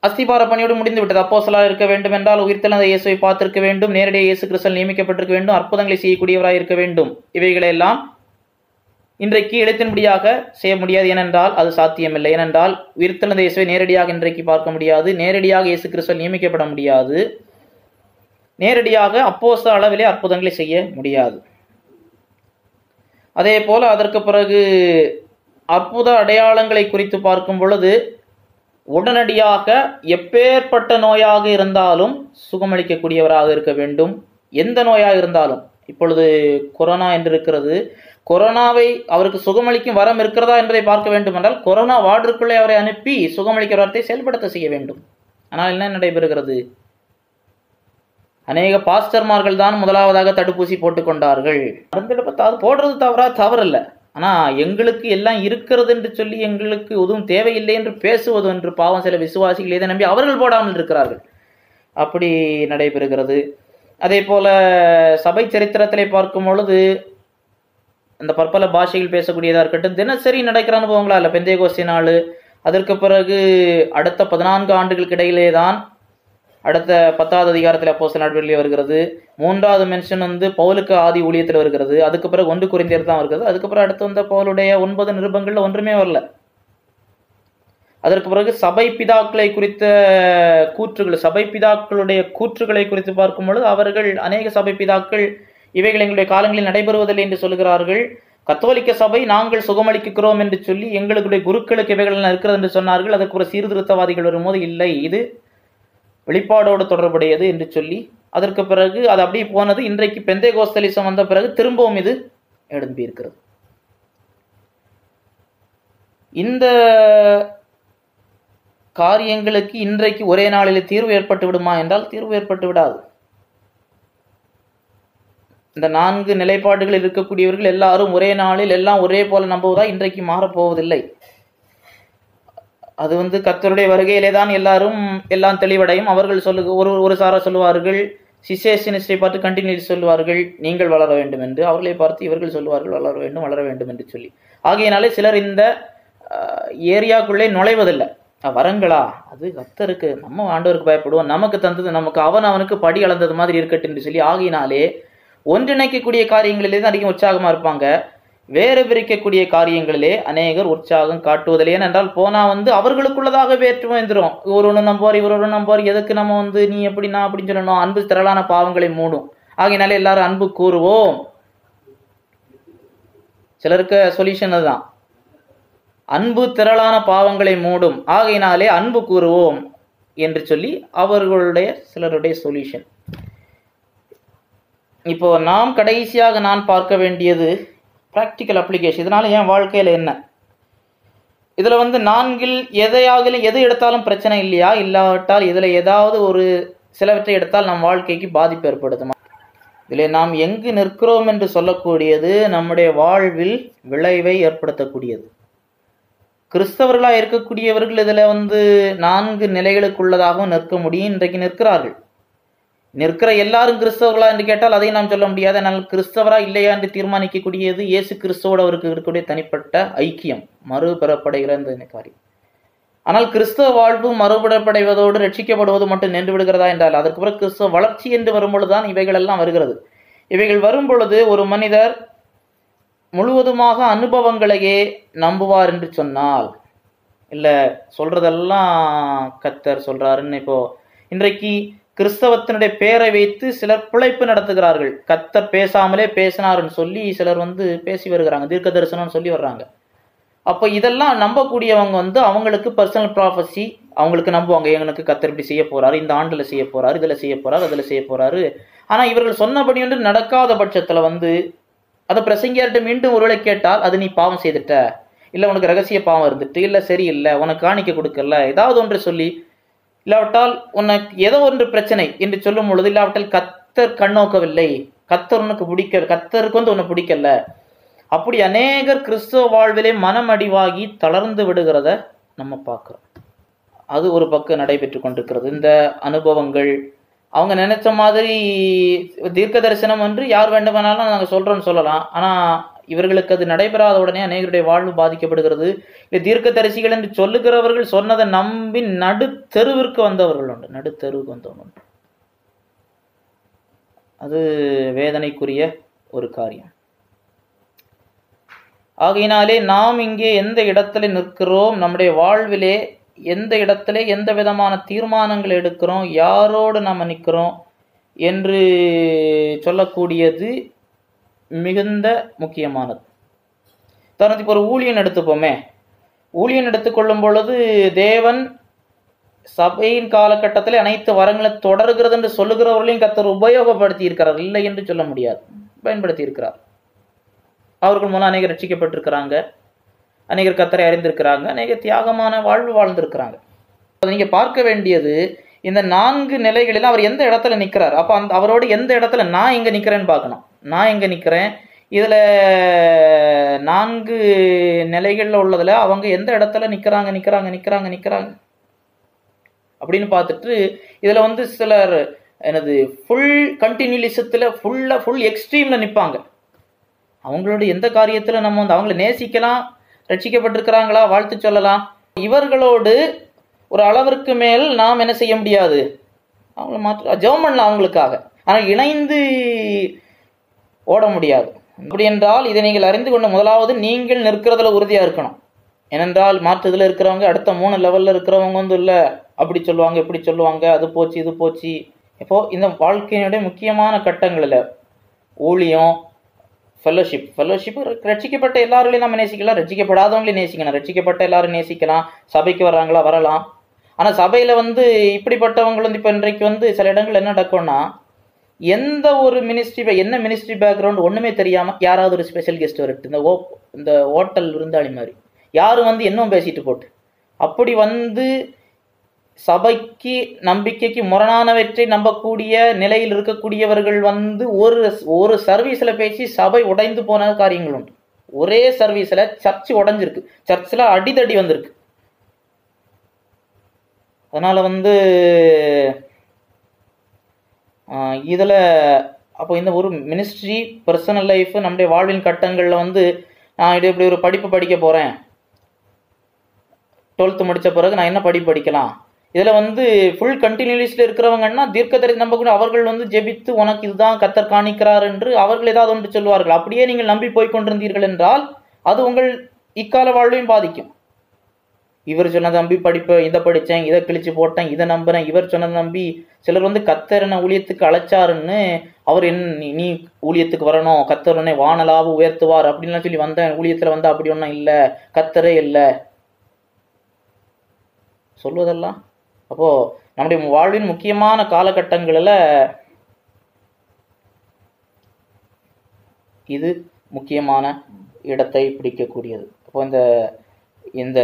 அஸ்திபார பணியோடு முடிந்து விட்டது. அப்போஸ்தலராக இருக்க வேண்டும் என்றால் உயிர்த்தெழுந்த இயேசுவை பார்த்திருக்க வேண்டும், நேரடியாக இயேசு கிறிஸ்துவில் நியமிக்கப்பட்டிருக்க வேண்டும், அற்புதங்களை செய்யக்கூடியவராக இருக்க வேண்டும். இவைகளெல்லாம் இன்றைக்கு எழுத்தின்படியாக செய்ய முடியாது. ஏனென்றால் அது சாத்தியமில்லை. ஏனென்றால் உயிர்த்தெழுந்த இயேசுவை நேரடியாக இன்றைக்கு பார்க்க முடியாது, நேரடியாக இயேசு கிறிஸ்துவில் நியமிக்கப்பட முடியாது, நேரடியாக அப்போஸ்தல அளவிலே அற்புதங்களை செய்ய முடியாது. அதே போல அதற்கு பிறகு அற்புத அடையாளங்களை குறித்து பார்க்கும் பொழுது உடனடியாக எப்பேற்பட்ட நோயாக இருந்தாலும் சுகமளிக்கக்கூடியவராக இருக்க வேண்டும். எந்த நோயாக இருந்தாலும், இப்பொழுது கொரோனா என்று இருக்கிறது, கொரோனாவை அவருக்கு சுகமளிக்கும் வரம் இருக்கிறதா என்பதை பார்க்க வேண்டும் என்றால் கொரோனா வார்டுக்குள்ளே அவரை அனுப்பி சுகமளிக்கிற வரத்தை செயல்படுத்த செய்ய வேண்டும். ஆனால் என்ன நடைபெறுகிறது? அநேக பாஸ்டர்மார்கள் தான் முதலாவதாக தடுப்பூசி போட்டுக்கொண்டார்கள். மருந்தெடுப்பதாவது போடுறது தவறில்லை. ஆனால் எங்களுக்கு எல்லாம் இருக்கிறது என்று சொல்லி எங்களுக்கு எதுவும் தேவையில்லை என்று பேசுவது என்று பாவம் சில விசுவாசிகள் இதை நம்பி அவர்கள் போடாமல் இருக்கிறார்கள். அப்படி நடைபெறுகிறது. அதே போல சபை சரித்திரத்திலே பார்க்கும் பொழுது அந்த பற்பல பாஷைகள் பேசக்கூடியதாக இருக்கட்டும், தினசரி நடக்கிற அனுபவங்களா இல்லை. பெந்தேகோஸ்தே நாள், அதற்கு பிறகு அடுத்த 14 ஆண்டுகளுக்கு இடையிலே தான் அடுத்த 10வது அதிகாரத்தில் அப்போஸ்தலர் நடவடிக்கையில் வருகிறது. 3வது மென்ஷன் பவுலுக்கு ஆதி ஊழியத்தில் வருகிறது. அதுக்கு பிறகு 1 கொரிந்தியர் தான் வருகிறது. அதுக்கு பிறகு அடுத்து வந்த பவுலுடைய 9 நிருபங்கள்ல ஒன்றுமே வரல. அதற்கு பிறகு சபை பிதாக்களை குறித்த கூற்றுகள், சபை பிதாக்களுடைய கூற்றுகளை குறித்து பார்க்கும் பொழுது அவர்கள் அநேக சபை பிதாக்கள் இவைகள் எங்களுடைய காலங்களில் நடைபெறுவதில்லை என்று சொல்கிறார்கள். கத்தோலிக்க சபை நாங்கள் சுகமளிக்கிறோம் என்று சொல்லி எங்களுடைய குருக்களுக்கு இவைகள் இருக்கிறது என்று சொன்னார்கள். அதற்கு ஒரு சீர்திருத்தவாதிகள் வரும்போது இல்லை, இது வெளிப்பாடோடு தொடர்புடையது என்று சொல்லி அதற்கு பிறகு அது அப்படியே போனது. இன்றைக்கு பெந்தேகோஸ்தலிசம் வந்த பிறகு திரும்பவும் இது எழும்பி இருக்கிறது. இந்த காரியங்களுக்கு இன்றைக்கு ஒரே நாளில் தீர்வு ஏற்பட்டு விடுமா என்றால் தீர்வு ஏற்பட்டு விடாது. இந்த 4 நிலைப்பாடுகள் இருக்கக்கூடியவர்கள் எல்லாரும் ஒரே நாளில் எல்லாம் ஒரே போல நம்புவதா இன்றைக்கு மாறப்போவதில்லை. அது கர்த்தருடைய வருகையிலே தான் எல்லாரும் எல்லாம் தெளிவடையும். அவர்கள் ஒரு சாரா சொல்லுவார்கள், சிசேஷனிஸ்டை பார்த்து கண்டினியூஸ் சொல்லுவார்கள், நீங்கள் வளர வேண்டும் என்று. அவர்களை பார்த்து இவர்கள் சொல்லுவார்கள், வளர வேண்டும் என்று சொல்லி. ஆகையினாலே சிலர் இந்த ஏரியாக்குள்ளே நுழைவதில்லை. வரங்களா, அது கர்த்தருக்கு, நம்ம ஆண்டவருக்கு பயப்படுவோம், நமக்கு தந்தது நமக்கு, அவனுக்கு படி அளந்தது மாதிரி இருக்கட்டும் என்று சொல்லி ஆகையினாலே ஒன்றிணைக்கக்கூடிய காரியங்களிலே தான் அதிகம் உற்சாகமா இருப்பாங்க. வேறு பிரிக்கக்கூடிய காரியங்களிலே அநேகர் உற்சாகம் காட்டுவதில்லை. ஏனென்றால் போனா அவர்களுக்குள்ளதாக வேற்றுமை வந்துடும். ஒருவனு நம்புவார், இவரு நம்புவார், எதுக்கு நம்ம நீ எப்படி நான் அப்படின்னு சொல்லணும். அன்பு திரளான பாவங்களை மூடும். ஆகையினாலே எல்லாரும் அன்பு கூறுவோம். சிலருக்கு சொல்யூஷன் அதுதான், அன்பு திரளான பாவங்களை மூடும், ஆகையினாலே அன்பு கூறுவோம் என்று சொல்லி அவர்களுடைய சிலருடைய சொல்யூஷன். இப்போ நாம் கடைசியாக நான் பார்க்க வேண்டியது ப்ராக்டிக்கல் அப்ளிகேஷன். இதனால என் வாழ்க்கையில் என்ன, இதில் 4 எது எடுத்தாலும் பிரச்சனை இல்லையா, இல்லாவிட்டால் இதில் ஏதாவது ஒரு சிலவற்றை எடுத்தால் நம் வாழ்க்கைக்கு பாதிப்பு ஏற்படுத்துமா? இதில் நாம் எங்கு நிற்கிறோம் என்று சொல்லக்கூடியது நம்முடைய வாழ்வில் விளைவை ஏற்படுத்தக்கூடியது. கிறிஸ்தவர்களாக இருக்கக்கூடியவர்கள் இதில் 4 நிலைகளுக்குள்ளதாகவும் நிற்க முடியும். இன்றைக்கு நிற்கிறார்கள். நிற்கிற எல்லாரும் கிறிஸ்தவர்களா என்று கேட்டால் அதை நாம் சொல்ல முடியாது. ஆனால் கிறிஸ்தவரா இல்லையா என்று தீர்மானிக்கக்கூடியது இயேசு கிறிஸ்துவோடு அவருக்கு இருக்கக்கூடிய தனிப்பட்ட ஐக்கியம், மறுபெறப்படுகிற இந்த காரியம். ஆனால் கிறிஸ்தவ வாழ்வு மறுபெறப்படைவதோடு ரட்சிக்கப்படுவது மட்டும் நின்று விடுகிறதா என்றால் அதற்கு பிறகு கிறிஸ்தவ வளர்ச்சி என்று வரும்பொழுதுதான் இவைகள் எல்லாம் வருகிறது. இவைகள் வரும்பொழுது ஒரு மனிதர் முழுவதுமாக அனுபவங்களையே நம்புவார் என்று சொன்னால், இல்லை சொல்றதெல்லாம் கர்த்தர் சொல்றாருன்னு. இப்போ இன்றைக்கு கிறிஸ்தவத்தினுடைய பெயரை வைத்து சிலர் பிழைப்பு நடத்துகிறார்கள். கர்த்தர் பேசாமலே பேசினார்னு சொல்லி சிலர் பேசி வருகிறாங்க, தீர்க்க தரிசனம் சொல்லி வர்றாங்க. அப்போ இதெல்லாம் நம்பக்கூடியவங்க அவங்களுக்கு பர்சனல் ப்ராஃபஸி அவங்களுக்கு நம்புவாங்க. எங்களுக்கு கர்த்தர் இப்படி செய்ய போறாரு, இந்த ஆண்டுல செய்ய போறாரு, இதுல செய்ய போறாரு, அதுல செய்ய போறாரு. ஆனா இவர்கள் சொன்னபடி நடக்காத பட்சத்துல அதை பிரசங்கியார்கிட்ட மீண்டும் ஒருவேளை கேட்டால் அது நீ பாவம் செய்துட்ட, இல்லை உனக்கு ரகசிய பாவம் இருந்துட்டு, இல்லை சரியில்லை, உனக்கு காணிக்க கொடுக்கல, ஏதாவது ஒன்று சொல்லி, இல்லாவிட்டால் உனக்கு ஏதோ ஒன்று பிரச்சனை என்று சொல்லும் பொழுது, இல்லாவிட்டால் கத்தர் கண்ணோக்கவில்லை, கத்தர் உனக்கு பிடிக்கல, கத்தருக்கு வந்து உன்னை பிடிக்கல, அப்படி அநேகர் கிறிஸ்துவ வாழ்விலே மனமடிவாகி தளர்ந்து விடுகிறத நம்ம பார்க்குறோம். அது ஒரு பக்கம் நடைபெற்று கொண்டிருக்கிறது. இந்த அனுபவங்கள் அவங்க நினைச்ச மாதிரி தீர்க்க தரிசனம் என்று யார் வேண்டுமானாலும் நாங்கள் சொல்றோம்னு சொல்லலாம். ஆனால் இவர்களுக்கு அது நடைபெறாத உடனே அநேகருடைய வாழ்வு பாதிக்கப்படுகிறது. இல்லை தீர்க்க தரிசிகள் என்று சொல்லுகிறவர்கள் சொன்னதை நம்பி நடுத்தெருவிற்கு வந்தவர்கள் உண்டு, நடுத்தெருவுக்கு வந்தவங்க உண்டு. அது வேதனைக்குரிய ஒரு காரியம். ஆகையினாலே நாம் இங்கே எந்த இடத்துல நிற்கிறோம், நம்முடைய வாழ்விலே எந்த இடத்துல எந்த விதமான தீர்மானங்கள் எடுக்கிறோம், யாரோடு நாம் நிற்கிறோம் என்று சொல்லக்கூடியது மிகுந்த முக்கியமானது. உதாரணத்துக்கு ஒரு ஊழியன் எடுத்துப்போமே. ஊழியன் எடுத்துக்கொள்ளும் பொழுது தேவன் சபையின் காலகட்டத்தில் அனைத்து வரங்களை தொடர்கிறது என்று சொல்லுகிறவர்களையும் கர்த்தர் உபயோகப்படுத்தி இருக்கிறார், இல்லை என்று சொல்ல முடியாது, பயன்படுத்தி இருக்கிறார். அவர்கள் மூலம் அநேகர் ரட்சிக்கப்பட்டிருக்கிறாங்க, அநேகர் கர்த்தரை அறிந்திருக்கிறாங்க, அநேகர் தியாகமான வாழ்வு வாழ்ந்திருக்கிறாங்க. நீங்க பார்க்க வேண்டியது இந்த 4 நிலைகளில் அவர் எந்த இடத்துல நிற்கிறார். அப்போ அவரோடு எந்த இடத்துல நான் எங்க நிற்கிறேன்னு பார்க்கணும். நான் எங்க நிற்கிறேன், இதுல 4 நிலைகள்ல உள்ளதுல அவங்க எந்த இடத்துல நிற்கிறாங்க அப்படின்னு பார்த்துட்டு, இதுல வந்து சிலர் என்னது ஃபுல் கண்டினியூலிசத்துல ஃபுல் எக்ஸ்ட்ரீம்ல நிற்பாங்க. அவங்களோட எந்த காரியத்துல நம்ம வந்து அவங்களை நேசிக்கலாம், ரட்சிக்கப்பட்டிருக்கிறாங்களா, வாழ்த்து சொல்லலாம். இவர்களோடு ஒரு அளவிற்கு மேல் நாம் என்ன செய்ய முடியாது, அவங்கள மாற்ற ஜெபம் பண்ணலாம் அவங்களுக்காக, ஆனால் இணைந்து ஓட முடியாது. அப்படி என்றால் இதை நீங்கள் அறிந்து கொண்ட முதலாவது நீங்கள் நிற்கிறதுல உறுதியா இருக்கணும். ஏனென்றால் மாற்றுதல இருக்கிறவங்க அடுத்த 3 லெவல்ல இருக்கிறவங்க வந்து இல்லை அப்படி சொல்லுவாங்க, இப்படி சொல்லுவாங்க, அது போச்சு இது போச்சு. இப்போ இந்த வாழ்க்கையினுடைய முக்கியமான கட்டங்களில் ஊழியம், ஃபெல்லோஷிப் ரட்சிக்கப்பட்ட எல்லாரையும் நம்ம நேசிக்கலாம், ரட்சிக்கப்படாதவங்களையும் நேசிக்கணும். ரட்சிக்கப்பட்ட எல்லாரும் நேசிக்கலாம், சபைக்கு வர்றாங்களா வரலாம். ஆனால் சபையில் வந்து இப்படிப்பட்டவங்க வந்து இப்போ இன்றைக்கு வந்து சில இடங்கள் என்ன நடக்கும்னா, எந்த ஒரு என்ன மினிஸ்ட்ரி பேக்ரவுண்ட் ஒன்றுமே தெரியாமல் யாராவது ஒரு ஸ்பெஷல் கெஸ்ட் வரட்டு, இந்த ஹோட்டல் விருந்தாளி மாதிரி யாரும் வந்து இன்னும் பேசிட்டு போட்டு, அப்படி வந்து சபைக்கு நம்பிக்கைக்கு முரணானவற்றை நம்பக்கூடிய நிலையில் இருக்கக்கூடியவர்கள் வந்து ஒரு சர்வீஸில் பேசி சபை உடைந்து போன காரியங்கள் உண்டு. ஒரே சர்வீஸில் சர்ச் உடைஞ்சிருக்கு, சர்ச்சில் அடிதடி வந்திருக்கு. அதனால வந்து இதில் அப்போ இந்த ஒரு மினிஸ்ட்ரி, பர்சனல் லைஃப், நம்முடைய வாழ்வின் கட்டங்களில் வந்து நான் இப்படி ஒரு படிப்பு படிக்க போகிறேன், 12th முடித்த பிறகு நான் என்ன படிப்பு படிக்கலாம், இதில் வந்து ஃபுல் கண்டினியூஸில் இருக்கிறவங்கன்னா தீர்க்கதரிசி நம்ப கூட அவர்கள் வந்து ஜெபித்து உனக்கு இதுதான் கர்த்தர் காணிக்கிறார் என்று அவர்கள் ஏதாவது ஒன்று சொல்வார்கள். அப்படியே நீங்கள் நம்பி போய்கொண்டிருந்தீர்கள் என்றால் அது உங்கள் இக்கால வாழ்வையும் பாதிக்கும். இவர் சொன்னதை நம்பி இதை படித்தேன், இதை கிழிச்சு போட்டேன், இதை நம்புறேன், இவர் சொன்னதை நம்பி சிலர் வந்து கர்த்தர் என்ன ஊழியத்துக்கு அழைச்சாருன்னு அவர் நீ ஊழியத்துக்கு வரணும், கர்த்தர் உன்னை வானலாவு உயர்த்துவார் அப்படின்லாம் சொல்லி வந்தேன், ஊழியத்தில் வந்து அப்படி ஒன்றும் இல்லை, கர்த்தரே இல்லை சொல்வதெல்லாம். அப்போ நம்முடைய வாழ்வின் முக்கியமான காலகட்டங்களில் இது முக்கியமான இடத்தை பிடிக்கக்கூடியது. அப்போ இந்த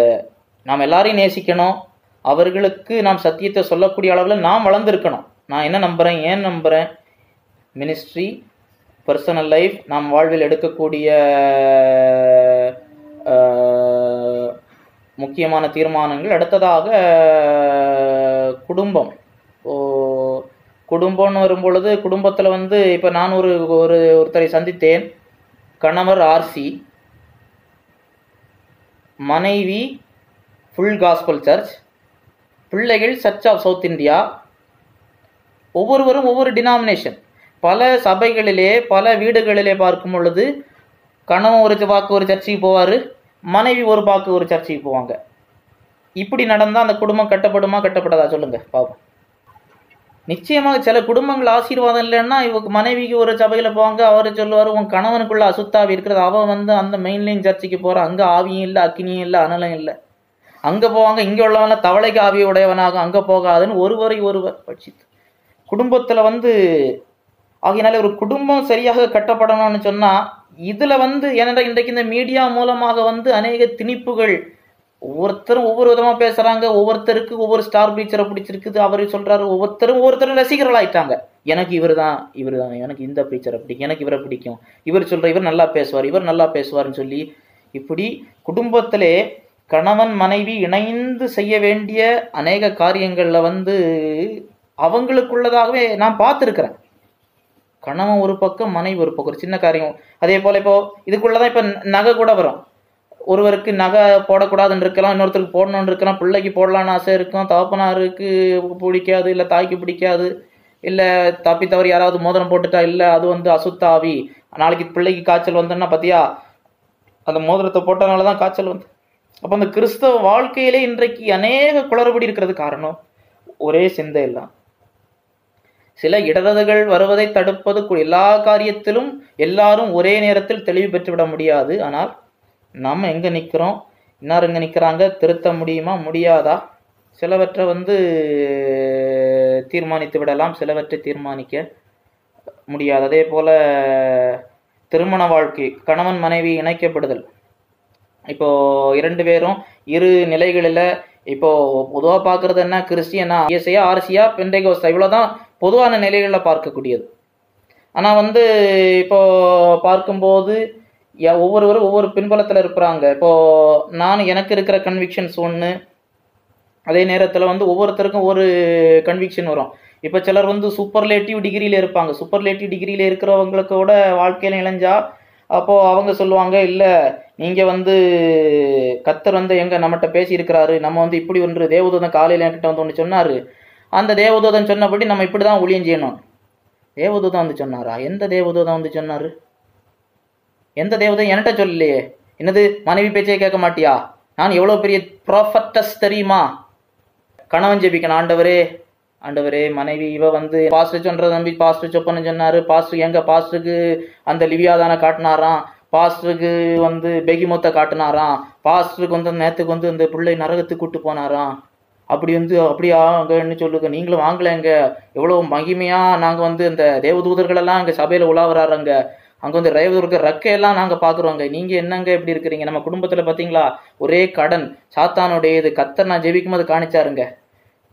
நாம் எல்லாரையும் நேசிக்கணும், அவர்களுக்கு நாம் சத்தியத்தை சொல்லக்கூடிய அளவில் நாம் வளர்ந்துருக்கணும். நான் என்ன நம்புகிறேன், ஏன் நம்புகிறேன், மினிஸ்ட்ரி, பர்சனல் லைஃப், நாம் வாழ்வில் எடுக்கக்கூடிய முக்கியமான தீர்மானங்கள். அடுத்ததாக குடும்பம். குடும்பம்னு வரும்பொழுது குடும்பத்தில் வந்து இப்போ நான் ஒருத்தரை சந்தித்தேன். கணவர் ஆர்சி, மனைவி ஃபுல் காஸ்பல் சர்ச், பிள்ளைகள் சர்ச் ஆஃப் சவுத் இந்தியா. ஒவ்வொருவரும் ஒவ்வொரு டினாமினேஷன். பல சபைகளிலே பல வீடுகளிலே பார்க்கும் பொழுது கணவன் ஒரு சர்ச்சுக்கு போவார், மனைவி ஒரு சர்ச்சுக்கு போவாங்க. இப்படி நடந்தால் அந்த குடும்பம் கட்டப்படுமா கட்டப்படாதா சொல்லுங்க பாப்போம். நிச்சயமாக சில குடும்பங்கள் ஆசீர்வாதம் இல்லைன்னா இவங்க மனைவிக்கு ஒரு சபையில் போவாங்க, அவர் சொல்லுவார் உன் கணவனுக்குள்ள அசுத்தாவி இருக்கிறது, அவன் வந்து அந்த மெயின்லைன் சர்ச்சுக்கு போகிறான், அங்கே ஆவியும் இல்லை, அக்கினியும் இல்லை, அனலும் இல்லை, அங்கே போவாங்க. இங்கே உள்ளவன தவளைக்கு ஆவிய உடையவனாக அங்கே போகாதுன்னு ஒருவர் படிச்சுது. குடும்பத்தில் வந்து ஆகினாலே ஒரு குடும்பம் சரியாக கட்டப்படணும்னு சொன்னால் இதுல வந்து ஏனென்றால் இன்றைக்கு இந்த மீடியா மூலமாக வந்து அநேக திணிப்புகள், ஒவ்வொருத்தரும் ஒவ்வொரு விதமா பேசுறாங்க. ஒவ்வொருத்தருக்கு ஒவ்வொரு ஸ்டார் பீச்சரை பிடிச்சிருக்குது, அவரு சொல்றாரு. ஒவ்வொருத்தரும் ரசிகர்கள் ஆயிட்டாங்க. எனக்கு இவர் தான், எனக்கு இந்த பீச்சரை பிடிக்கும், எனக்கு இவரை பிடிக்கும், இவர் சொல்ற இவர் நல்லா பேசுவார், இவர் நல்லா பேசுவார்னு சொல்லி இப்படி குடும்பத்திலே கணவன் மனைவி இணைந்து செய்ய வேண்டிய அநேக காரியங்கள்ல வந்து அவங்களுக்குள்ளதாகவே நான் பார்த்துருக்கிறேன். கணவன் ஒரு பக்கம், மனைவி ஒரு பக்கம், ஒரு சின்ன காரியம். அதே போல இப்போ இதுக்குள்ளதான் இப்ப நகை கூட வரும். ஒருவருக்கு நகை போடக்கூடாதுன்னு இருக்கலாம், இன்னொருத்தருக்கு போடணும்னு இருக்கலாம், பிள்ளைக்கு போடலான்னு ஆசை இருக்கும், தகப்பனாருக்கு பிடிக்காது, இல்லை தாய்க்கு பிடிக்காது, இல்லை தப்பி தவறி யாராவது மோதிரம் போட்டுட்டா இல்லை அது வந்து அசுத்தாவி, நாளைக்கு பிள்ளைக்கு காய்ச்சல் வந்தோன்னா பார்த்தியா அந்த மோதிரத்தை போட்டனால தான் காய்ச்சல் வந்து. அப்போ அந்த கிறிஸ்தவ வாழ்க்கையிலே இன்றைக்கு அநேக குளறுபடி இருக்கிறது காரணம் ஒரே சிந்தை எல்லாம். சில இடர்கள் வருவதை தடுப்பது எல்லா காரியத்திலும் எல்லாரும் ஒரே நேரத்தில் தெளிவு பெற்றுவிட முடியாது. ஆனால் நம்ம எங்க நிற்கிறோம், இன்னார் எங்க நிற்கிறாங்க, திருத்த முடியுமா முடியாதா? சிலவற்றை வந்து தீர்மானித்து விடலாம், சிலவற்றை தீர்மானிக்க முடியாது. அதே போல திருமண வாழ்க்கை, கணவன் மனைவி இணைக்கப்படுதல். இப்போ 2 பேரும் இரு நிலைகளில், இப்போ பொதுவாக பார்க்கறது என்ன, கிறிஸ்டியனா, இயேசையா, ஆர்சியா, பெண்டேகோஸ்தா, இவ்வளோதான் பொதுவான நிலைகளில் பார்க்கக்கூடியது. ஆனால் வந்து இப்போ பார்க்கும்போது ஒவ்வொருவரும் ஒவ்வொரு பின்புலத்தில் இருக்கிறாங்க. இப்போ எனக்கு இருக்கிற கன்விக்ஷன்ஸ் ஒன்று, அதே நேரத்தில் வந்து ஒவ்வொருத்தருக்கும் ஒரு கன்விக்ஷன் வரும். இப்போ சிலர் வந்து சூப்பர்லேட்டிவ் டிகிரியில் இருப்பாங்க. சூப்பர்லேட்டிவ் டிகிரியில் இருக்கிறவங்களுக்கு கூட வாழ்க்கையில் இணைஞ்சா அப்போது அவங்க சொல்லுவாங்க, இல்லை நீங்கள் வந்து கர்த்தர் வந்து நம்மகிட்ட பேசியிருக்கிறாரு, நம்ம வந்து இப்படி ஒன்று தேவதூதன் காலையில் என்கிட்ட வந்து ஒன்று சொன்னார், அந்த தேவதூதன் சொன்னபடி நம்ம இப்படி தான் ஊழியம் செய்யணும். தேவதூதன் வந்து சொன்னாரா? எந்த தேவதூதன் வந்து சொன்னார்? எந்த தேவதூதன் என்கிட்ட சொல்லலையே. என்னது மனைவி பேச்சையே கேட்க மாட்டியா? நான் எவ்வளோ பெரிய ப்ராஃபட்டஸ் தெரியுமா? கணவன் ஜெபிக்கணும், ஆண்டவரே மனைவி இவ வந்து பாஸ்டர் சொல்றத நம்பி பாஸ்டர் சொப்பன்னு சொன்னாரு, பாஸ்டர் பாஸ்டருக்கு அந்த லிவியாதான காட்டினாராம், பாஸ்டருக்கு வந்து பெகிமொத்த காட்டினாராம், பாஸ்டருக்கு வந்து நேற்றுக்கு வந்து இந்த பிள்ளை நரகத்துக்கு கூட்டு போனாராம், அப்படி வந்து அப்படியா அங்கன்னு சொல்லுங்க, நீங்களும் வாங்கலைங்க, எவ்வளோ மகிமையாக நாங்கள் வந்து இந்த தேவதூதர்களெல்லாம் அங்கே சபையில் உலாவறாங்க, அங்கே வந்து தேவதூதர்கள் ரெக்கையெல்லாம் நாங்கள் பார்க்குறோங்க, நீங்கள் என்னங்க எப்படி இருக்கிறீங்க? நம்ம குடும்பத்தில் பார்த்தீங்களா ஒரே கடன் சாத்தானுடையது, கர்த்தர் நான் ஜெபிக்கும் போது காணிச்சாருங்க.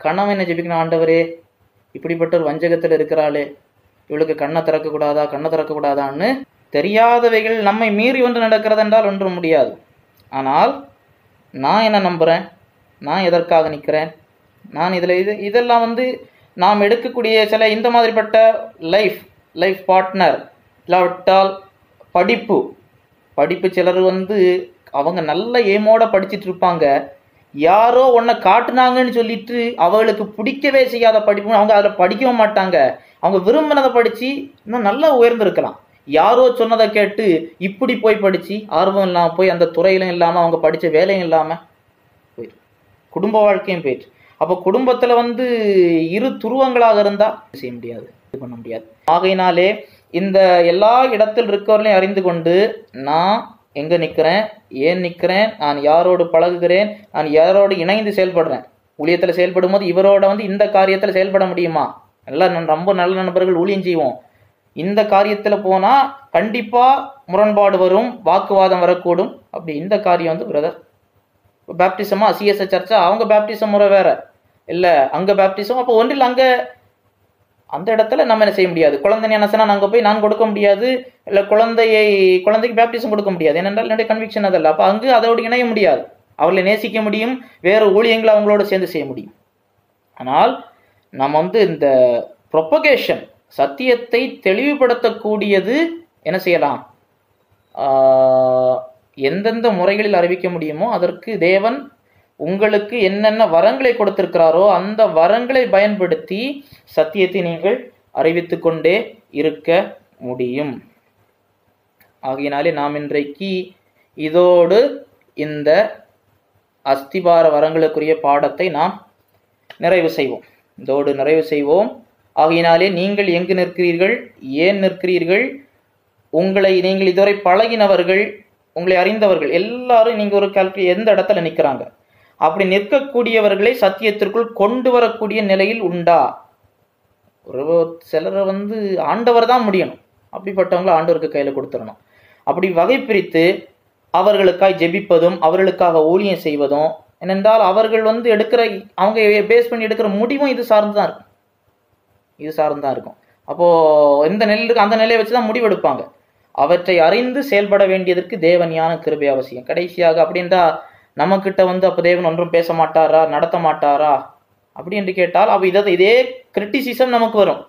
கணவன் என்ன ஜெபிக்கணும், ஆண்டவரே இப்படிப்பட்ட ஒரு வஞ்சகத்தில் இருக்கிறாளே, இவளுக்கு கண்ணை திறக்கக்கூடாதான்னு தெரியாதவைகள் நம்மை மீறி ஒன்று நடக்கிறது என்றால் ஒன்றும் முடியாது. ஆனால் நான் என்ன நம்புகிறேன், நான் எதற்காக நிற்கிறேன், நான் இதெல்லாம் வந்து நாம் எடுக்கக்கூடிய சில இந்த மாதிரிப்பட்ட லைஃப் பார்ட்னர், இல்லாவிட்டால் படிப்பு சிலர் வந்து அவங்க நல்ல ஏமோட படிச்சுட்டு இருப்பாங்க, யாரோ ஒன்றை காட்டுனாங்கன்னு சொல்லிட்டு அவங்களுக்கு பிடிக்கவே செய்யாத படிப்பு அவங்க அதில் படிக்கவும் மாட்டாங்க. அவங்க விரும்பினதை படித்து இன்னும் நல்லா உயர்ந்திருக்கலாம். யாரோ சொன்னதை கேட்டு இப்படி போய் படித்து ஆர்வம் இல்லாமல் போய் அந்த துறையிலும் இல்லாமல் அவங்க படித்த வேலையும் இல்லாமல் போயிட்டு குடும்ப வாழ்க்கையும் போயிட்டு. அப்போ குடும்பத்தில் வந்து இரு துருவங்களாக இருந்தால் செய்ய முடியாது, இது பண்ண முடியாது. ஆகையினாலே இந்த எல்லா இடத்தில் இருக்கவர்களையும் அறிந்து கொண்டு நான் எங்கே நிற்கிறேன், ஏன் நிற்கிறேன், நான் யாரோடு பழகுகிறேன், நான் யாரோடு இணைந்து செயல்படுறேன். ஊழியத்தில் செயல்படும் போது இவரோட வந்து இந்த காரியத்தில் செயல்பட முடியுமா? ரொம்ப நல்ல நண்பர்கள் ஊழியம் செய்வோம். இந்த காரியத்தில் போனால் கண்டிப்பாக முரண்பாடு வரும், வாக்குவாதம் வரக்கூடும். அப்படி இந்த காரியம் வந்து பிரதர் பேப்டிசமா, சிஎஸ்ஐ சர்ச்சா, அவங்க பேப்டிசம் முறை வேற இல்லை, அங்கே பேப்டிசம். அப்போ ஒன்றில் அங்கே அந்த இடத்துல நம்ம என்ன செய்ய முடியாது. குழந்தை நினைச்சனா நாங்கள் போய் நான் கொடுக்க முடியாது, இல்லை குழந்தைக்கு பேப்டிசம் கொடுக்க முடியாது, ஏனென்றால் என்னுடைய கன்விக்ஷன் அதல்ல. அப்போ அங்கு அதோடு இணைய முடியாது. அவர்களை நேசிக்க முடியும், வேறு ஊழியங்களை அவங்களோட சேர்ந்து செய்ய முடியும். ஆனால் நம்ம வந்து இந்த ப்ரொபகேஷன், சத்தியத்தை தெளிவுபடுத்தக்கூடியது என்ன செய்யலாம், எந்தெந்த முறைகளில் அறிவிக்க முடியுமோ அதற்கு தேவன் உங்களுக்கு என்னென்ன வரங்களை கொடுத்திருக்கிறாரோ அந்த வரங்களை பயன்படுத்தி சத்தியத்தை நீங்கள் அறிவித்து கொண்டே இருக்க முடியும். ஆகையினாலே நாம் இன்றைக்கு இதோடு இந்த அஸ்திபார வரங்களுக்குரிய பாடத்தை நாம் நிறைவு செய்வோம். ஆகையினாலே நீங்கள் எங்கு நிற்கிறீர்கள், ஏன் நிற்கிறீர்கள், நீங்கள் இதுவரை பழகினவர்கள், உங்களை அறிந்தவர்கள் எல்லாரும் நீங்கள் ஒரு எந்த இடத்துல நிற்கிறாங்க, அப்படி நிற்கக்கூடியவர்களை சத்தியத்திற்குள் கொண்டு வரக்கூடிய நிலையில் உண்டா? ஒரு சிலரை வந்து ஆண்டவர் தான் முடியணும், அப்படிப்பட்டவங்களை ஆண்டவருக்கு கையில் கொடுத்துடணும். அப்படி வகை பிரித்து அவர்களுக்காய் ஜெபிப்பதும் அவர்களுக்காக ஊழியம் செய்வதும், ஏனென்றால் அவர்கள் எடுக்கிற, அவங்க பேஸ் பண்ணி எடுக்கிற முடிவும் இது சார்ந்துதான் இருக்கும். இது சார்ந்துதான் இருக்கும். அப்போ எந்த நெல் இருக்கு அந்த நிலையை வச்சுதான் முடிவெடுப்பாங்க. அவற்றை அறிந்து செயல்பட வேண்டியதற்கு தேவன் ஞான கிருபை அவசியம். கடைசியாக அப்படின்றா நம்மக்கிட்ட அப்போ தேவன் ஒன்றும் பேச மாட்டாரா, நடத்த மாட்டாரா அப்படி என்று கேட்டால் அப்போ இதே கிரிட்டிசிசம் நமக்கு வரும்.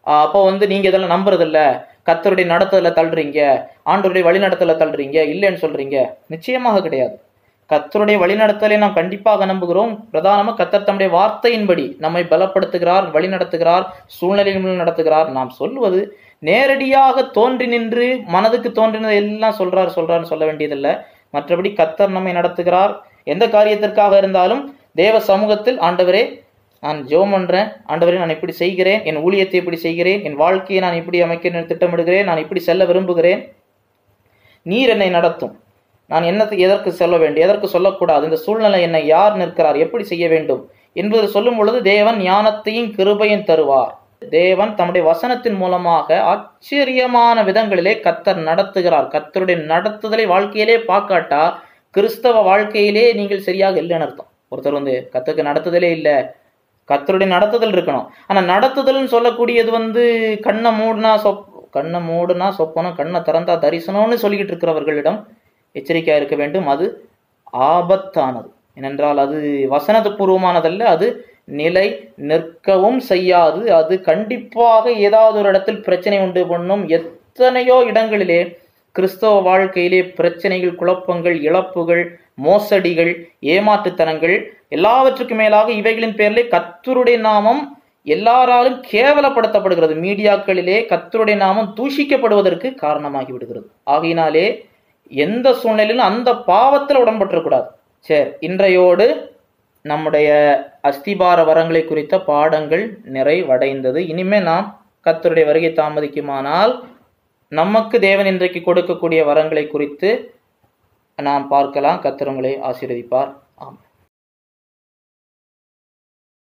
அப்போ நீங்க இதெல்லாம் நம்புறதில்ல, கர்த்தருடைய நடத்தல தள்ளுறீங்க, ஆண்டவருடைய வழிநடத்தல தள்ளுறீங்க, இல்லைன்னு சொல்றீங்க. நிச்சயமாக கிடையாது. கர்த்தருடைய வழிநடத்தலை நாம் கண்டிப்பாக நம்புகிறோம். பிரதானமாக கர்த்தர் தம்முடைய வார்த்தையின்படி நம்மை பலப்படுத்துகிறார், வழி நடத்துகிறார், சூழ்நிலைகள் நடத்துகிறார். நாம் சொல்வது நேரடியாக தோன்றி நின்று மனதுக்கு தோன்றினதை எல்லாம் சொல்றாருன்னு சொல்ல வேண்டியதில்லை. மற்றபடி கர்த்தர் நம்மை நடத்துகிறார். எந்த காரியத்திற்காக இருந்தாலும் தேவ சமூகத்தில், ஆண்டவரே நான் ஜெபம் பண்றேன், ஆண்டவரே நான் இப்படி செய்கிறேன், என் ஊழியத்தை இப்படி செய்கிறேன், என் வாழ்க்கையை நான் இப்படி அமைக்க திட்டமிடுகிறேன், நான் இப்படி செல்ல விரும்புகிறேன், நீர் என்னை நடத்தும், நான் எதற்கு சொல்ல வேண்டும், எதற்கு சொல்லக்கூடாது, இந்த சூழ்நிலை என்னை யார் நிற்கிறார், எப்படி செய்ய வேண்டும் என்பது சொல்லும் பொழுது தேவன் ஞானத்தையும் கிருபையும் தருவார். தேவன் தம்முடைய வசனத்தின் மூலமாக ஆச்சரியமான விதங்களிலே கர்த்தர் நடத்துகிறார். கர்த்தருடைய நடத்துதலை வாழ்க்கையிலே பார்க்காட்டா கிறிஸ்தவ வாழ்க்கையிலே நீங்கள் சரியாக இல்லைன்னு அர்த்தம். ஒருத்தர் கர்த்தருக்கு நடத்துதலே இல்லை, கர்த்தருடைய நடத்துதல் இருக்கணும். ஆனா நடத்துதல்னு சொல்லக்கூடியது கண்ணை மூடுனா சொப்பனம், கண்ணை திறந்தா தரிசனம்னு சொல்லிக்கிட்டு இருக்கிறவர்களிடம் எச்சரிக்கையா இருக்க வேண்டும். அது ஆபத்தானது. ஏனென்றால் அது வசனபூர்வமானதல்ல, அது நிலை நிற்கவும் செய்யாது. அது கண்டிப்பாக ஏதாவது ஒரு இடத்தில் பிரச்சனை உண்டு பண்ணும். எத்தனையோ இடங்களிலே கிறிஸ்தவ வாழ்க்கையிலே பிரச்சனைகள், குழப்பங்கள், இழப்புகள், மோசடிகள், ஏமாற்றுத்தனங்கள், எல்லாவற்றுக்கும் மேலாக இவைகளின் பேரிலே கர்த்தருடைய நாமம் எல்லாராலும் கேவலப்படுத்தப்படுகிறது. மீடியாக்களிலே கர்த்தருடைய நாமம் தூஷிக்கப்படுவதற்கு காரணமாகி விடுகிறது. ஆகையினாலே எந்த சூழ்நிலையிலும் அந்த பாவத்தில் உடன்பற்றக்கூடாது. சரி, இன்றையோடு நம்முடைய அஸ்திபார வரங்களை குறித்த பாடங்கள் நிறைவடைந்தது. இனிமே நாம் கர்த்தருடைய வருகை தாமதிக்குமானால் நமக்கு தேவன் இன்றைக்கு கொடுக்கக்கூடிய வரங்களை குறித்து நாம் பார்க்கலாம். கர்த்தர் உங்களை ஆசீர்வதிப்பார். ஆம்.